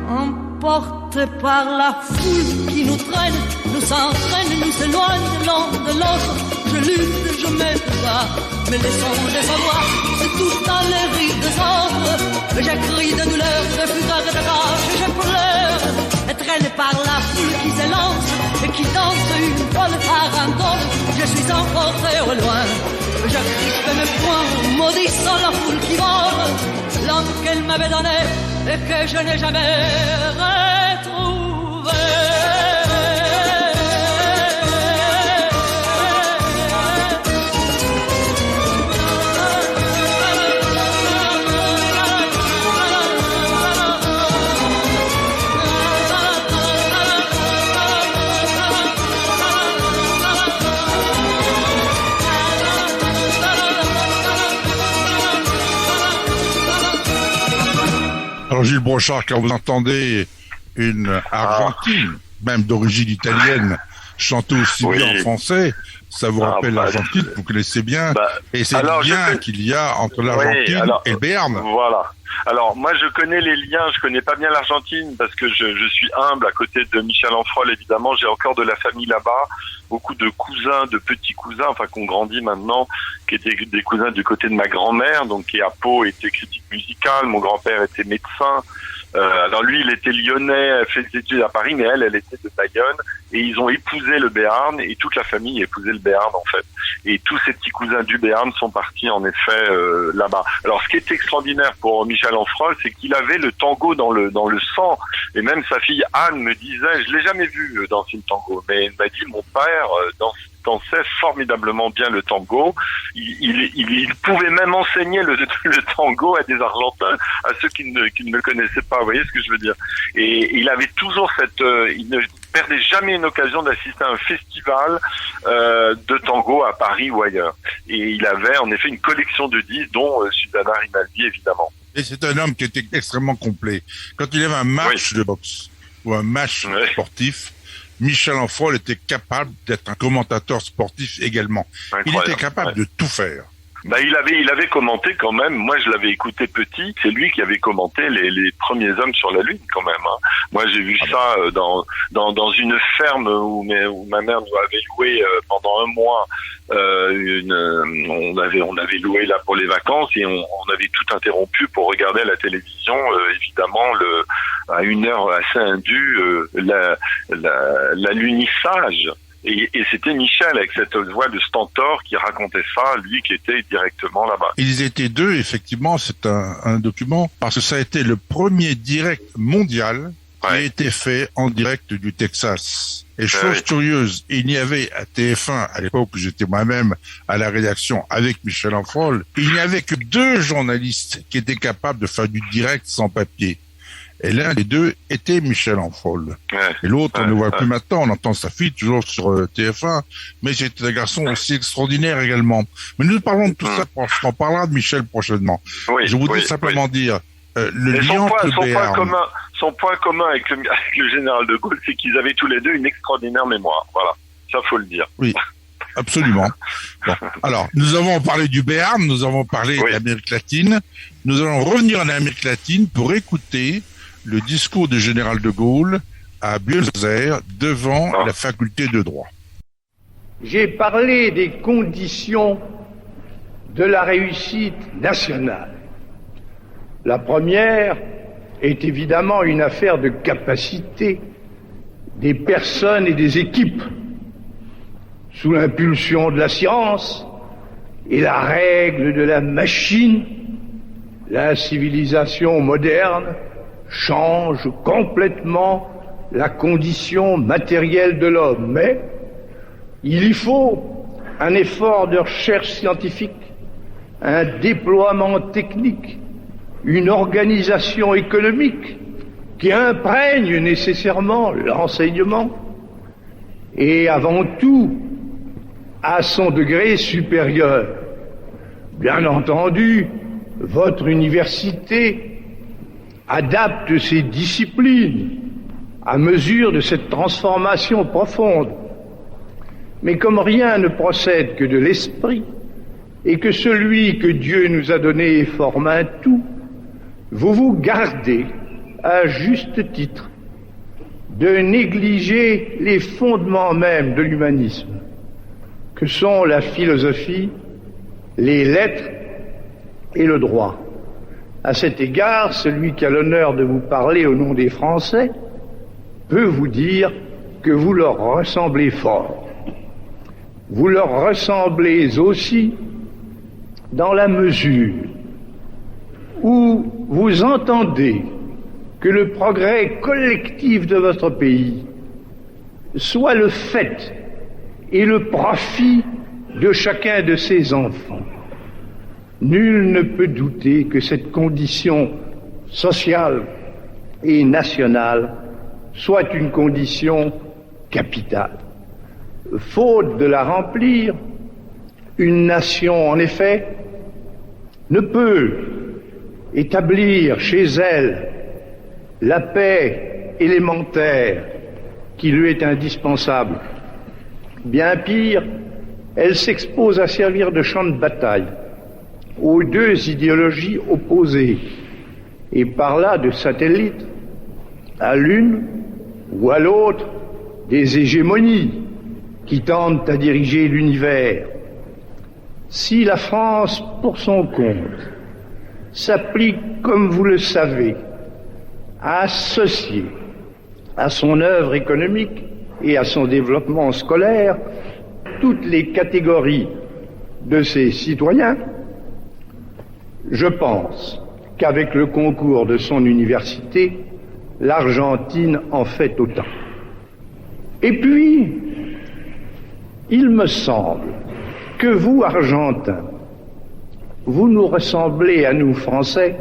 Emporté par la foule qui nous traîne, nous entraîne, nous éloigne l'un de l'autre. Je lutte, je me bats, mais laissons les endroits, c'est tout dans les rires des autres. Je crie de douleur, de fureur et de rage, je pleure, et traîné par la foule qui s'élance et qui danse une folle farandole. Je suis emporté au loin, je crispe mes poings, maudissant la foule qui vole l'homme qu'elle m'avait donné et que je n'ai jamais retrouvé. Alors Gilles Brochard, quand vous entendez une Argentine, même d'origine italienne, chanter aussi bien en français, ça vous rappelle l'Argentine, vous connaissez bien, et c'est le lien qu'il y a entre l'Argentine et le Béarn. Voilà. Alors moi je connais les liens, je connais pas bien l'Argentine parce que je suis humble à côté de Michel Ancfrol évidemment, j'ai encore de la famille là-bas, beaucoup de cousins, de petits cousins, enfin qu'on grandit maintenant, qui étaient des cousins du côté de ma grand-mère, donc qui à Pau était critique musicale, mon grand-père était médecin. Alors lui, il était lyonnais, fait des études à Paris, mais elle était de Bayonne, et ils ont épousé le Béarn, et toute la famille a épousé le Béarn en fait. Et tous ces petits cousins du Béarn sont partis en effet là-bas. Alors ce qui est extraordinaire pour Michel Ancfrol, c'est qu'il avait le tango dans le sang, et même sa fille Anne me disait, je l'ai jamais vu danser le tango, mais elle m'a dit mon père dansait formidablement bien le tango. Il pouvait même enseigner le tango à des Argentins, à ceux qui ne le connaissaient pas. Vous voyez ce que je veux dire? Et il avait toujours il ne perdait jamais une occasion d'assister à un festival de tango à Paris ou ailleurs. Et il avait en effet une collection de disques, dont Susana Rinaldi évidemment. Et c'est un homme qui était extrêmement complet. Quand il y avait un match de boxe ou un match sportif, Michel Ancfrol était capable d'être un commentateur sportif également. Incroyable. Il était capable de tout faire. Il avait commenté quand même. Moi, je l'avais écouté petit. C'est lui qui avait commenté les premiers hommes sur la Lune quand même. Hein. Moi, j'ai vu ça dans une ferme où ma mère nous avait loué pendant un mois. On avait loué là pour les vacances et on avait tout interrompu pour regarder à la télévision. Évidemment, à une heure assez indue, l'alunissage. Et c'était Michel avec cette voix de stentor qui racontait ça, lui qui était directement là-bas. Ils étaient deux, effectivement, c'est un document, parce que ça a été le premier direct mondial qui a été fait en direct du Texas. Et chose curieuse, il y avait à TF1, à l'époque où j'étais moi-même à la rédaction avec Michel Ancfrol, il n'y avait que 2 journalistes qui étaient capables de faire du direct sans papier. Et l'un des 2 était Michel Ancfrol. Et l'autre, on ne le voit plus maintenant, on entend sa fille toujours sur TF1, mais c'était un garçon aussi extraordinaire également. Mais nous parlons de tout ça, on parlera de Michel prochainement. Je voudrais simplement dire le lien entre Béarn... Son point commun avec le général de Gaulle, c'est qu'ils avaient tous les deux une extraordinaire mémoire. Voilà, ça faut le dire. Oui, absolument. Bon. Alors, nous avons parlé du Béarn, nous avons parlé de l'Amérique latine. Nous allons revenir en Amérique latine pour écouter le discours du général de Gaulle à Buenos Aires devant la faculté de droit. J'ai parlé des conditions de la réussite nationale. La première est évidemment une affaire de capacité des personnes et des équipes, sous l'impulsion de la science et la règle de la machine. La civilisation moderne change complètement la condition matérielle de l'homme, mais il y faut un effort de recherche scientifique, un déploiement technique, une organisation économique qui imprègne nécessairement l'enseignement et avant tout à son degré supérieur. Bien entendu, votre université adapte ses disciplines à mesure de cette transformation profonde. Mais comme rien ne procède que de l'esprit et que celui que Dieu nous a donné forme un tout, vous vous gardez, à juste titre, de négliger les fondements même de l'humanisme, que sont la philosophie, les lettres et le droit. À cet égard, celui qui a l'honneur de vous parler au nom des Français peut vous dire que vous leur ressemblez fort. Vous leur ressemblez aussi dans la mesure où vous entendez que le progrès collectif de votre pays soit le fait et le profit de chacun de ses enfants. Nul ne peut douter que cette condition sociale et nationale soit une condition capitale. Faute de la remplir, une nation, en effet, ne peut établir chez elle la paix élémentaire qui lui est indispensable. Bien pire, elle s'expose à servir de champ de bataille aux deux idéologies opposées et par là de satellite à l'une ou à l'autre des hégémonies qui tentent à diriger l'univers. Si la France, pour son compte, s'applique, comme vous le savez, à associer à son œuvre économique et à son développement scolaire toutes les catégories de ses citoyens, je pense qu'avec le concours de son université, l'Argentine en fait autant. Et puis, il me semble que vous, Argentins, vous nous ressemblez à nous, Français,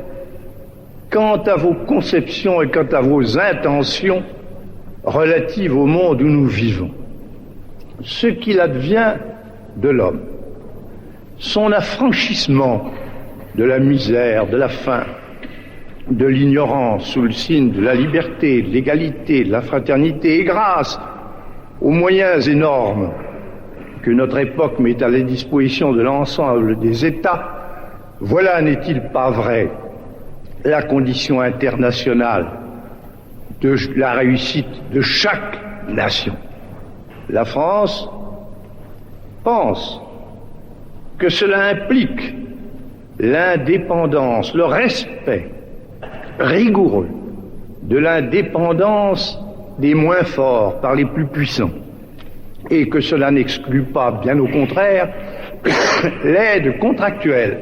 quant à vos conceptions et quant à vos intentions relatives au monde où nous vivons. Ce qu'il advient de l'homme, son affranchissement de la misère, de la faim, de l'ignorance sous le signe de la liberté, de l'égalité, de la fraternité, et grâce aux moyens énormes que notre époque met à la disposition de l'ensemble des États, voilà, n'est-il pas vrai, la condition internationale de la réussite de chaque nation. La France pense que cela implique l'indépendance, le respect rigoureux de l'indépendance des moins forts par les plus puissants, et que cela n'exclut pas, bien au contraire, l'aide contractuelle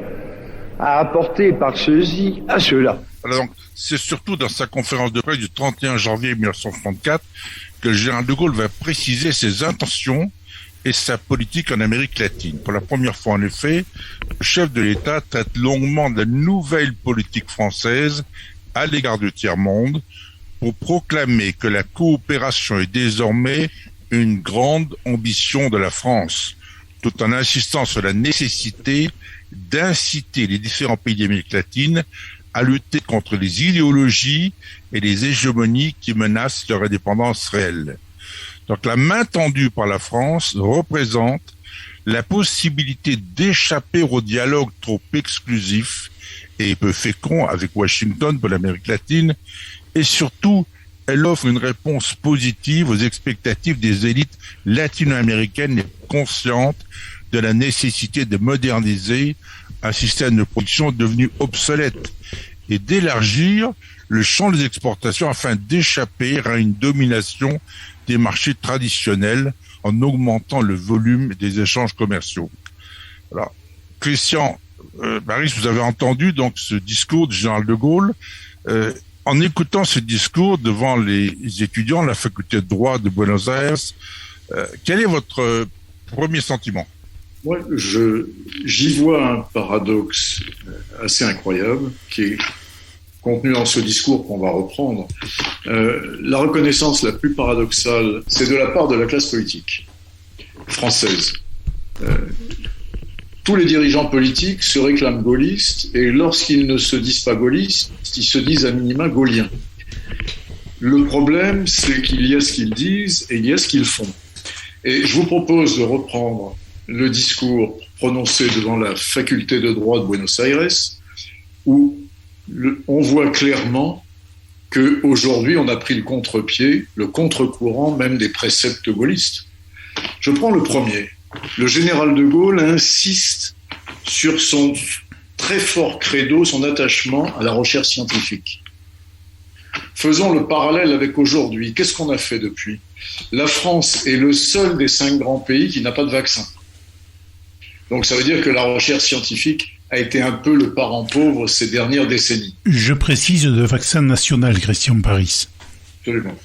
à apporter par ceux-ci à ceux-là. Alors donc, c'est surtout dans sa conférence de presse du 31 janvier 1934 que le général de Gaulle va préciser ses intentions et sa politique en Amérique latine. Pour la première fois, en effet, le chef de l'État traite longuement de la nouvelle politique française à l'égard du tiers-monde pour proclamer que la coopération est désormais une grande ambition de la France, tout en insistant sur la nécessité d'inciter les différents pays d'Amérique latine à lutter contre les idéologies et les hégémonies qui menacent leur indépendance réelle. Donc la main tendue par la France représente la possibilité d'échapper au dialogue trop exclusif et peu fécond avec Washington pour l'Amérique latine, et surtout, elle offre une réponse positive aux expectatives des élites latino-américaines et conscientes de la nécessité de moderniser un système de production devenu obsolète et d'élargir le champ des exportations afin d'échapper à une domination des marchés traditionnels en augmentant le volume des échanges commerciaux. Alors, Christian Paris, vous avez entendu donc ce discours du général de Gaulle. En écoutant ce discours devant les étudiants de la faculté de droit de Buenos Aires, quel est votre premier sentiment? Moi, j'y vois un paradoxe assez incroyable qui est contenu dans ce discours qu'on va reprendre. La reconnaissance la plus paradoxale, c'est de la part de la classe politique française. Tous les dirigeants politiques se réclament gaullistes et lorsqu'ils ne se disent pas gaullistes, ils se disent à minima gauliens. Le problème, c'est qu'il y a ce qu'ils disent et il y a ce qu'ils font. Et je vous propose de reprendre le discours prononcé devant la faculté de droit de Buenos Aires, où on voit clairement qu'aujourd'hui, on a pris le contre-pied, le contre-courant même des préceptes gaullistes. Je prends le premier. Le général de Gaulle insiste sur son très fort credo, son attachement à la recherche scientifique. Faisons le parallèle avec aujourd'hui. Qu'est-ce qu'on a fait depuis ? La France est le seul des 5 grands pays qui n'a pas de vaccin. Donc ça veut dire que la recherche scientifique a été un peu le parent pauvre ces dernières décennies. Je précise de vaccin national, Christian Paris. Absolument.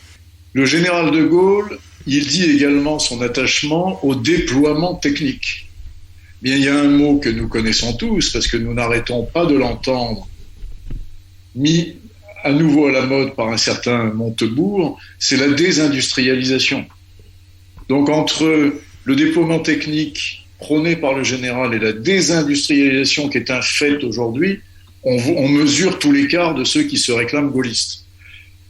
Le général de Gaulle, il dit également son attachement au déploiement technique. Bien, il y a un mot que nous connaissons tous, parce que nous n'arrêtons pas de l'entendre, mis à nouveau à la mode par un certain Montebourg, c'est la désindustrialisation. Donc entre le déploiement technique prôné par le général et la désindustrialisation qui est un fait aujourd'hui, on mesure tout l'écart de ceux qui se réclament gaullistes.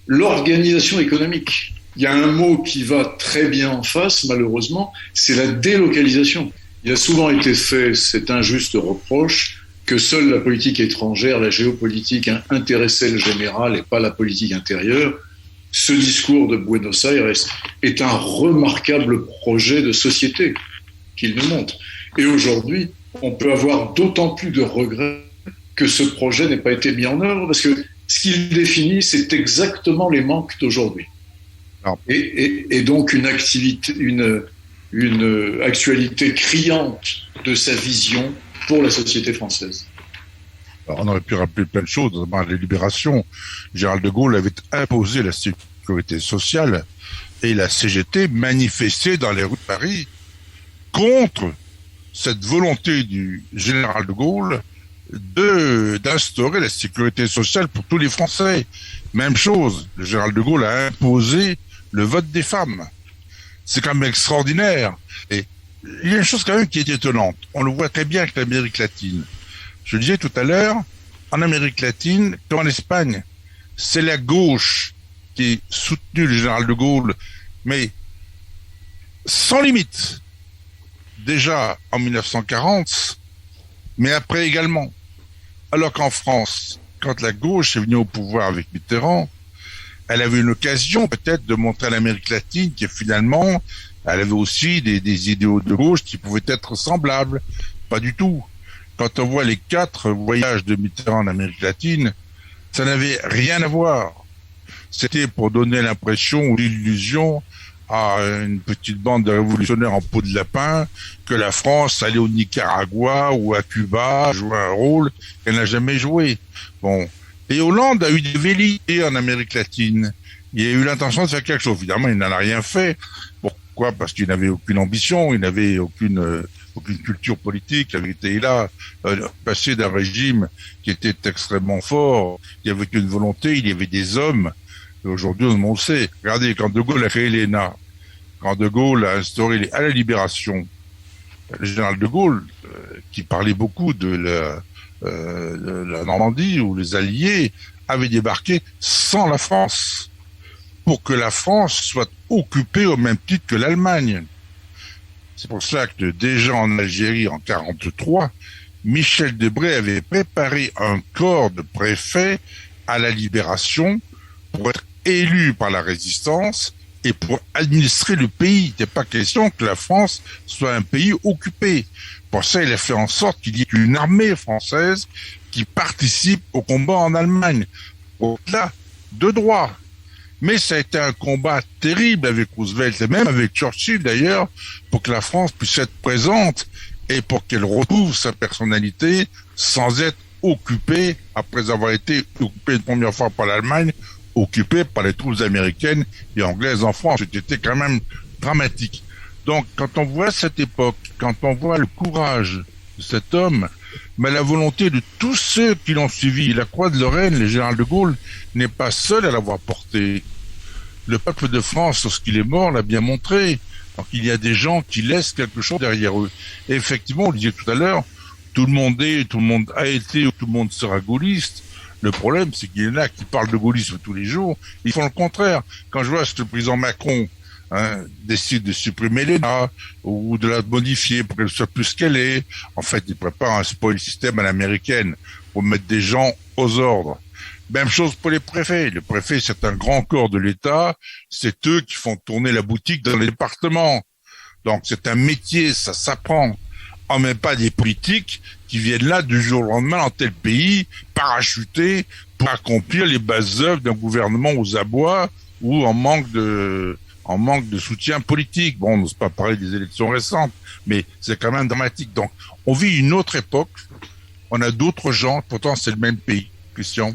L'organisation économique. Il y a un mot qui va très bien en face, malheureusement, c'est la délocalisation. Il a souvent été fait cet injuste reproche que seule la politique étrangère, la géopolitique intéressait le général et pas la politique intérieure. Ce discours de Buenos Aires est un remarquable projet de société qu'il nous montre. Et aujourd'hui, on peut avoir d'autant plus de regrets que ce projet n'ait pas été mis en œuvre, parce que ce qu'il définit, c'est exactement les manques d'aujourd'hui. Et donc une actualité criante de sa vision pour la société française. Alors, on aurait pu rappeler plein de choses, notamment la libération. Gérald de Gaulle avait imposé la sécurité sociale et la CGT manifestait dans les rues de Paris contre cette volonté du général de Gaulle d'instaurer la sécurité sociale pour tous les Français. Même chose, le général de Gaulle a imposé le vote des femmes. C'est quand même extraordinaire. Et il y a une chose quand même qui est étonnante. On le voit très bien avec l'Amérique latine. Je le disais tout à l'heure, en Amérique latine, comme en Espagne, c'est la gauche qui a soutenu le général de Gaulle, mais sans limite. Déjà en 1940, mais après également. Alors qu'en France, quand la gauche est venue au pouvoir avec Mitterrand, elle avait une occasion peut-être de montrer à l'Amérique latine que finalement, elle avait aussi des idéaux de gauche qui pouvaient être semblables. Pas du tout. Quand on voit les 4 voyages de Mitterrand en Amérique latine, ça n'avait rien à voir. C'était pour donner l'impression ou l'illusion à une petite bande de révolutionnaires en peau de lapin que la France allait au Nicaragua ou à Cuba jouer un rôle qu'elle n'a jamais joué. Bon. Et Hollande a eu des velléités en Amérique latine. Il a eu l'intention de faire quelque chose. Évidemment, il n'en a rien fait. Pourquoi ? Parce qu'il n'avait aucune ambition, il n'avait aucune culture politique. Il avait été là, passé d'un régime qui était extrêmement fort. Il y avait une volonté, il y avait des hommes. Et aujourd'hui, on le sait. Regardez, quand De Gaulle a créé l'ENA, quand De Gaulle a instauré à la Libération, le général De Gaulle, qui parlait beaucoup de de la Normandie, où les Alliés avaient débarqué sans la France, pour que la France soit occupée au même titre que l'Allemagne. C'est pour cela que déjà en Algérie, en 1943, Michel Debré avait préparé un corps de préfets à la libération pour être élu par la résistance et pour administrer le pays. Il n'est pas question que la France soit un pays occupé. Pour ça, il a fait en sorte qu'il y ait une armée française qui participe au combat en Allemagne. Au-delà de droit. Mais ça a été un combat terrible avec Roosevelt et même avec Churchill d'ailleurs, pour que la France puisse être présente et pour qu'elle retrouve sa personnalité sans être occupée, après avoir été occupée une première fois par l'Allemagne, occupée par les troupes américaines et anglaises en France. C'était quand même dramatique. Donc, quand on voit cette époque, quand on voit le courage de cet homme, mais la volonté de tous ceux qui l'ont suivi, la Croix de Lorraine, le général de Gaulle, n'est pas seul à l'avoir porté. Le peuple de France, lorsqu'il est mort, l'a bien montré. Donc, il y a des gens qui laissent quelque chose derrière eux. Et effectivement, on le disait tout à l'heure, tout le monde a été, ou tout le monde sera gaulliste. Le problème, c'est qu'il y en a qui parlent de gaullisme tous les jours. Ils font le contraire. Quand je vois ce que le président Macron décide de supprimer l'ENA ou de la modifier pour qu'elle soit plus ce qu'elle est, en fait, il prépare un spoil system à l'américaine pour mettre des gens aux ordres. Même chose pour les préfets. Les préfets, c'est un grand corps de l'État. C'est eux qui font tourner la boutique dans les départements. Donc, c'est un métier, ça s'apprend. En même pas des politiques qui viennent là du jour au lendemain dans tel pays, parachutés pour accomplir les bases œuvres d'un gouvernement aux abois ou en manque de soutien politique. Bon, on n'ose pas parler des élections récentes, mais c'est quand même dramatique. Donc, on vit une autre époque. On a d'autres gens, pourtant c'est le même pays. Christian?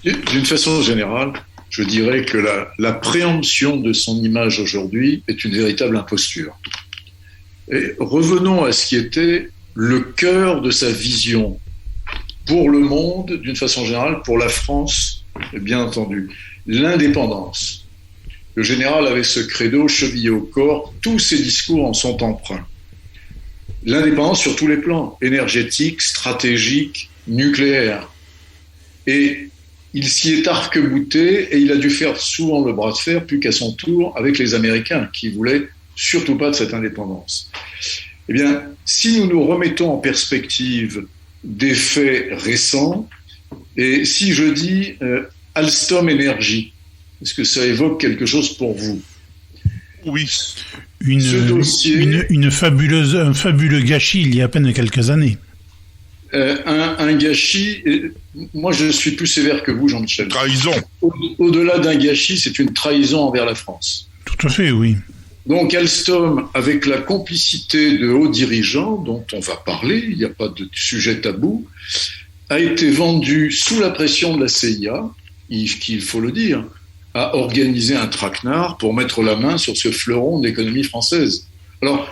D'une façon générale, je dirais que la préemption de son image aujourd'hui est une véritable imposture. Et revenons à ce qui était le cœur de sa vision pour le monde, d'une façon générale, pour la France, bien entendu, l'indépendance. Le général avait ce credo chevillé au corps, tous ses discours en sont empreints. L'indépendance sur tous les plans, énergétique, stratégique, nucléaire. Et il s'y est arc-bouté et il a dû faire souvent le bras de fer, plus qu'à son tour, avec les Américains, qui voulaient surtout pas de cette indépendance. Eh bien, si nous nous remettons en perspective des faits récents, et si je dis Alstom Énergie, est-ce que ça évoque quelque chose pour vous? Oui. Un fabuleux gâchis il y a à peine quelques années. Un gâchis, moi je suis plus sévère que vous, Jean-Michel. Trahison. Au-delà d'un gâchis, c'est une trahison envers la France. Tout à fait, oui. Donc Alstom, avec la complicité de hauts dirigeants, dont on va parler, il n'y a pas de sujet tabou, a été vendu sous la pression de la CIA, qu'il faut le dire, a organisé un traquenard pour mettre la main sur ce fleuron de l'économie française. Alors,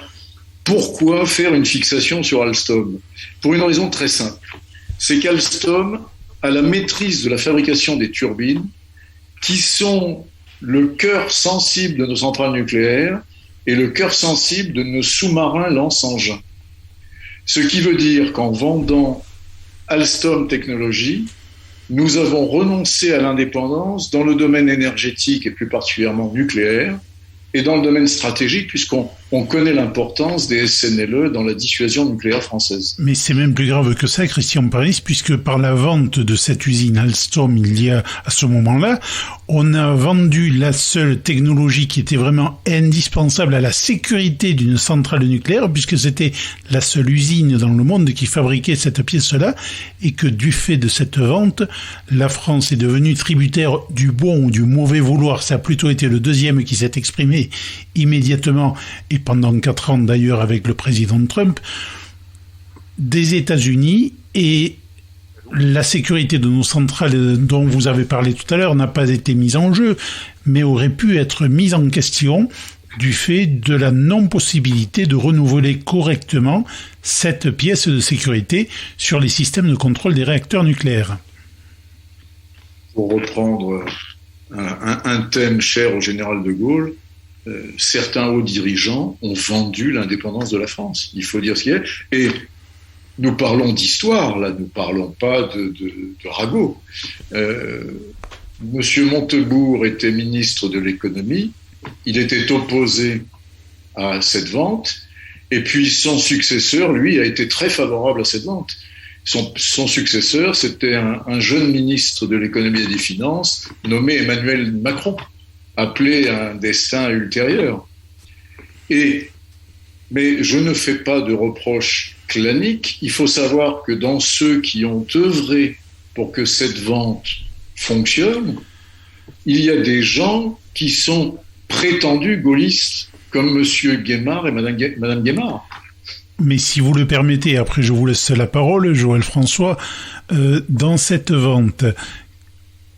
pourquoi faire une fixation sur Alstom? Pour une raison très simple. C'est qu'Alstom a la maîtrise de la fabrication des turbines qui sont le cœur sensible de nos centrales nucléaires et le cœur sensible de nos sous-marins lance-engins. Ce qui veut dire qu'en vendant Alstom Technologies, nous avons renoncé à l'indépendance dans le domaine énergétique et plus particulièrement nucléaire et dans le domaine stratégique puisqu'on connaît l'importance des SNLE dans la dissuasion nucléaire française. Mais c'est même plus grave que ça, Christian Paris, puisque par la vente de cette usine Alstom, il y a à ce moment-là, on a vendu la seule technologie qui était vraiment indispensable à la sécurité d'une centrale nucléaire, puisque c'était la seule usine dans le monde qui fabriquait cette pièce-là, et que du fait de cette vente, la France est devenue tributaire du bon ou du mauvais vouloir. Ça a plutôt été le deuxième qui s'est exprimé immédiatement, et pendant 4 ans d'ailleurs avec le président Trump, des États-Unis, et la sécurité de nos centrales dont vous avez parlé tout à l'heure n'a pas été mise en jeu, mais aurait pu être mise en question du fait de la non-possibilité de renouveler correctement cette pièce de sécurité sur les systèmes de contrôle des réacteurs nucléaires. Pour reprendre un thème cher au général de Gaulle, certains hauts dirigeants ont vendu l'indépendance de la France. Il faut dire ce qu'il y a. Et nous parlons d'histoire, là, nous parlons pas de ragot. Monsieur Montebourg était ministre de l'économie, il était opposé à cette vente, et puis son successeur, lui, a été très favorable à cette vente. Son successeur, c'était un jeune ministre de l'économie et des finances nommé Emmanuel Macron, appelé à un destin ultérieur. Mais je ne fais pas de reproches claniques. Il faut savoir que dans ceux qui ont œuvré pour que cette vente fonctionne, il y a des gens qui sont prétendus gaullistes, comme M. Guémard et Mme Guémard. Mais si vous le permettez, après je vous laisse la parole, Joël François, dans cette vente,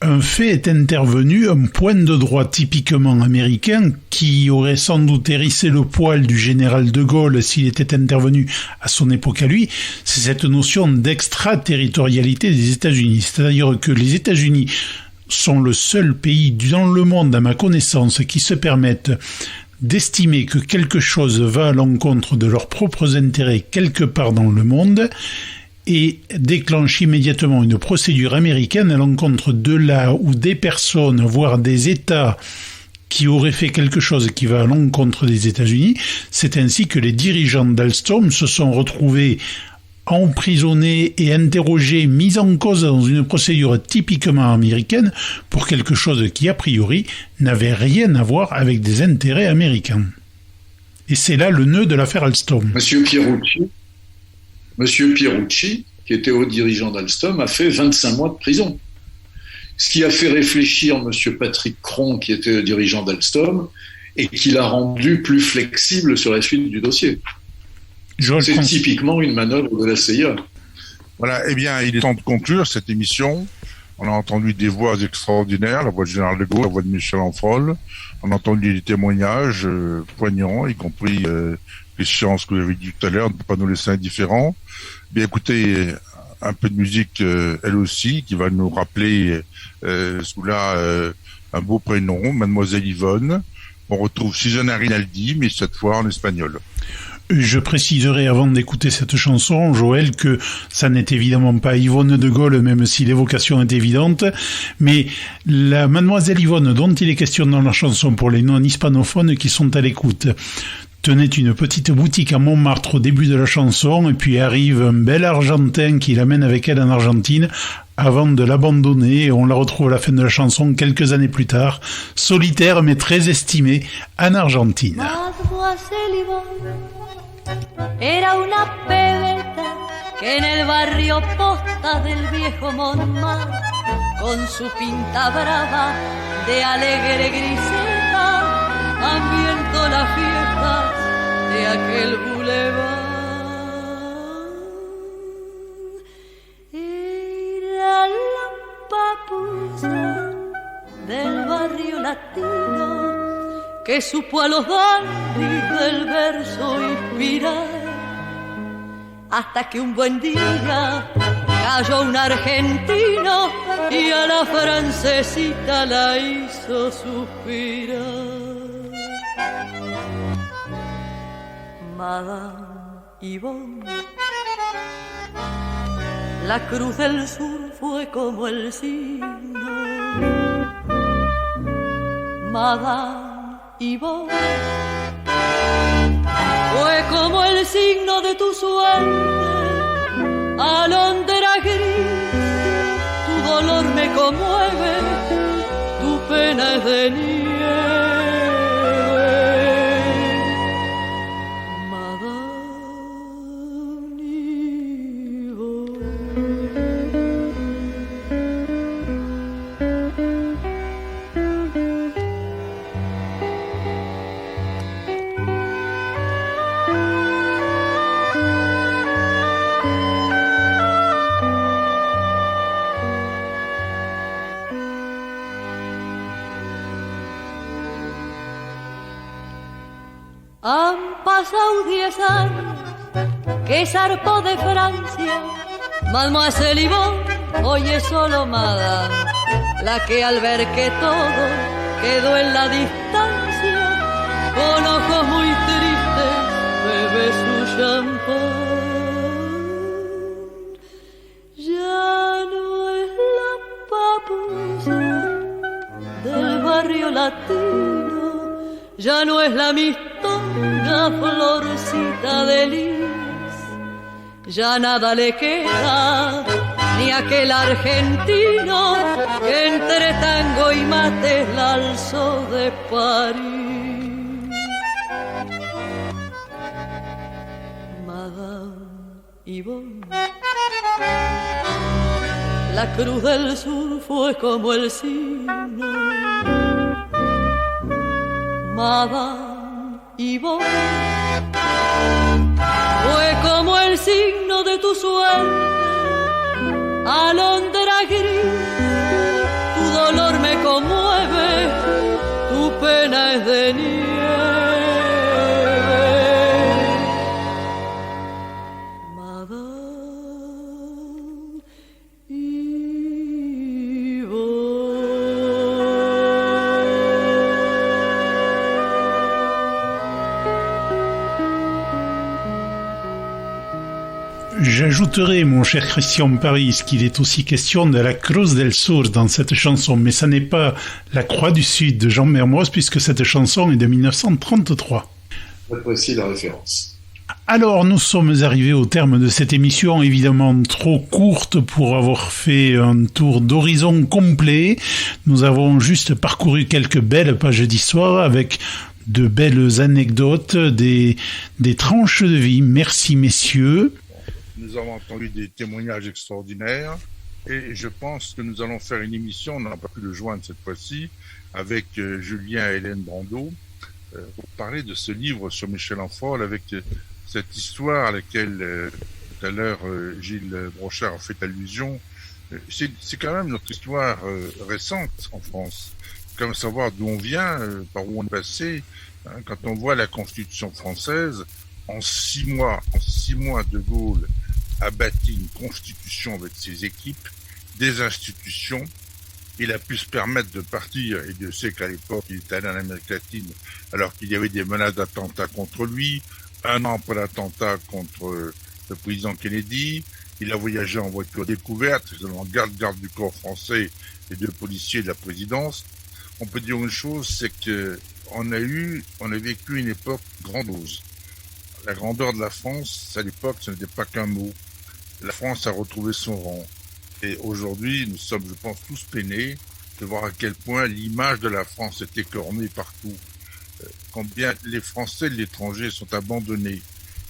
un fait est intervenu, un point de droit typiquement américain qui aurait sans doute hérissé le poil du général de Gaulle s'il était intervenu à son époque à lui, c'est cette notion d'extraterritorialité des États-Unis. C'est-à-dire que les États-Unis sont le seul pays dans le monde, à ma connaissance, qui se permettent d'estimer que quelque chose va à l'encontre de leurs propres intérêts quelque part dans le monde et déclenche immédiatement une procédure américaine à l'encontre de là ou des personnes, voire des États qui auraient fait quelque chose qui va à l'encontre des États-Unis. C'est ainsi que les dirigeants d'Alstom se sont retrouvés emprisonnés et interrogés, mis en cause dans une procédure typiquement américaine pour quelque chose qui, a priori, n'avait rien à voir avec des intérêts américains. Et c'est là le nœud de l'affaire Alstom. Monsieur Pierucci, qui était haut dirigeant d'Alstom, a fait 25 mois de prison. Ce qui a fait réfléchir Monsieur Patrick Cron, qui était le dirigeant d'Alstom, et qui l'a rendu plus flexible sur la suite du dossier. C'est typiquement une manœuvre de la CIA. Voilà, eh bien, il est temps de conclure cette émission. On a entendu des voix extraordinaires, la voix du général de Gaulle, la voix de Michel Onfroy. On a entendu des témoignages poignants, y compris les sciences que vous avez dit tout à l'heure, ne peut pas nous laisser indifférents. Bien, écoutez, un peu de musique, elle aussi, qui va nous rappeler un beau prénom, Mademoiselle Yvonne. On retrouve Susanna Rinaldi, mais cette fois en espagnol. Je préciserai avant d'écouter cette chanson, Joël, que ça n'est évidemment pas Yvonne de Gaulle, même si l'évocation est évidente, mais la Mademoiselle Yvonne dont il est question dans la chanson pour les non-hispanophones qui sont à l'écoute tenait une petite boutique à Montmartre au début de la chanson, et puis arrive un bel Argentin qui l'amène avec elle en Argentine avant de l'abandonner, et on la retrouve à la fin de la chanson quelques années plus tard, solitaire mais très estimée en Argentine. Mademoiselle Yvonne era una pebeta que en el barrio posta del viejo Montmartre, con su pinta brava de alegre griseta, ambientó la fiesta de aquel boulevard. Era la papusa del barrio latino que supo a los dandis del verso inspirar, hasta que un buen día cayó un argentino y a la francesita la hizo suspirar. Madame Yvonne, la cruz del sur fue como el signo. Madame Yvonne, fue como el signo de tu suerte, alondra gris, tu dolor me conmueve, tu pena es de nieve. Han pasado 10 años que zarpó de Francia Mademoiselle Yvonne, hoy es solo Madame, la que al ver que todo quedó en la distancia, con ojos muy tristes bebe su champán. papusa del barrio latino ya no es la mistonga florcita de lis, ya nada le queda ni aquel argentino que entre tango y mate la alzó de París. Madame Yvonne, la cruz del sur fue como el signo. Madame Yvonne, fue como el signo de tu suerte. Alondra gris, tu dolor me conmueve, tu pena es de nieve. J'ajouterai, mon cher Christian Paris, qu'il est aussi question de la Cruz del Sur dans cette chanson, mais ça n'est pas la Croix du Sud de Jean Mermoz, puisque cette chanson est de 1933. J'apprécie la référence. Alors, nous sommes arrivés au terme de cette émission, évidemment trop courte pour avoir fait un tour d'horizon complet. Nous avons juste parcouru quelques belles pages d'histoire avec de belles anecdotes, des tranches de vie. Merci, messieurs. Nous avons entendu des témoignages extraordinaires et je pense que nous allons faire une émission, on n'a pas pu le joindre cette fois-ci, avec Julien et Hélène Brando pour parler de ce livre sur Michel Ancefort avec cette histoire à laquelle tout à l'heure Gilles Brochard a fait allusion. C'est quand même notre histoire récente en France. Quand même savoir d'où on vient, par où on est passé. Hein, quand on voit la Constitution française, en 6 mois, De Gaulle a bâti une constitution avec ses équipes, des institutions. Il a pu se permettre de partir, et Dieu sait qu'à l'époque, il était allé en Amérique latine, alors qu'il y avait des menaces d'attentat contre lui. 1 an après l'attentat contre le président Kennedy, il a voyagé en voiture découverte, en garde du corps français et 2 policiers de la présidence. On peut dire une chose, c'est que on a vécu une époque grandiose. La grandeur de la France, à l'époque, ce n'était pas qu'un mot. La France a retrouvé son rang. Et aujourd'hui, nous sommes, je pense, tous peinés de voir à quel point l'image de la France est écornée partout. Combien les Français de l'étranger sont abandonnés.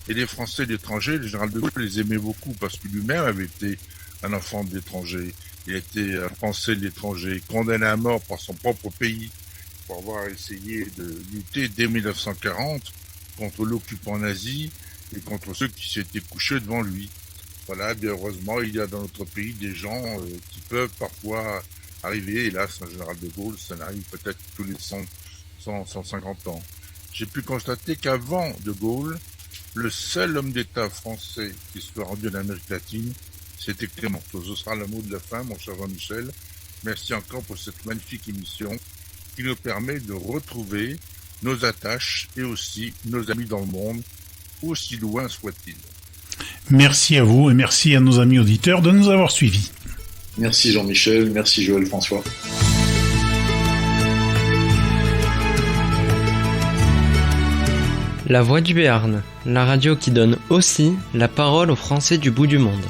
Et les Français de l'étranger, le général de Gaulle les aimait beaucoup parce que lui-même avait été un enfant de l'étranger. Il était un Français de l'étranger, condamné à mort par son propre pays pour avoir essayé de lutter dès 1940 contre l'occupant nazi et contre ceux qui s'étaient couchés devant lui. Voilà, bien heureusement, il y a dans notre pays des gens qui peuvent parfois arriver, hélas, un général de Gaulle, ça n'arrive peut-être tous les 150 ans. J'ai pu constater qu'avant de Gaulle, le seul homme d'État français qui soit rendu en Amérique latine, c'était Clémenceau. Ce sera le mot de la fin, mon cher Jean-Michel. Merci encore pour cette magnifique émission qui nous permet de retrouver nos attaches et aussi nos amis dans le monde, aussi loin soit-il. Merci à vous et merci à nos amis auditeurs de nous avoir suivis. Merci Jean-Michel, merci Joël François. La Voix du Béarn, la radio qui donne aussi la parole aux Français du bout du monde.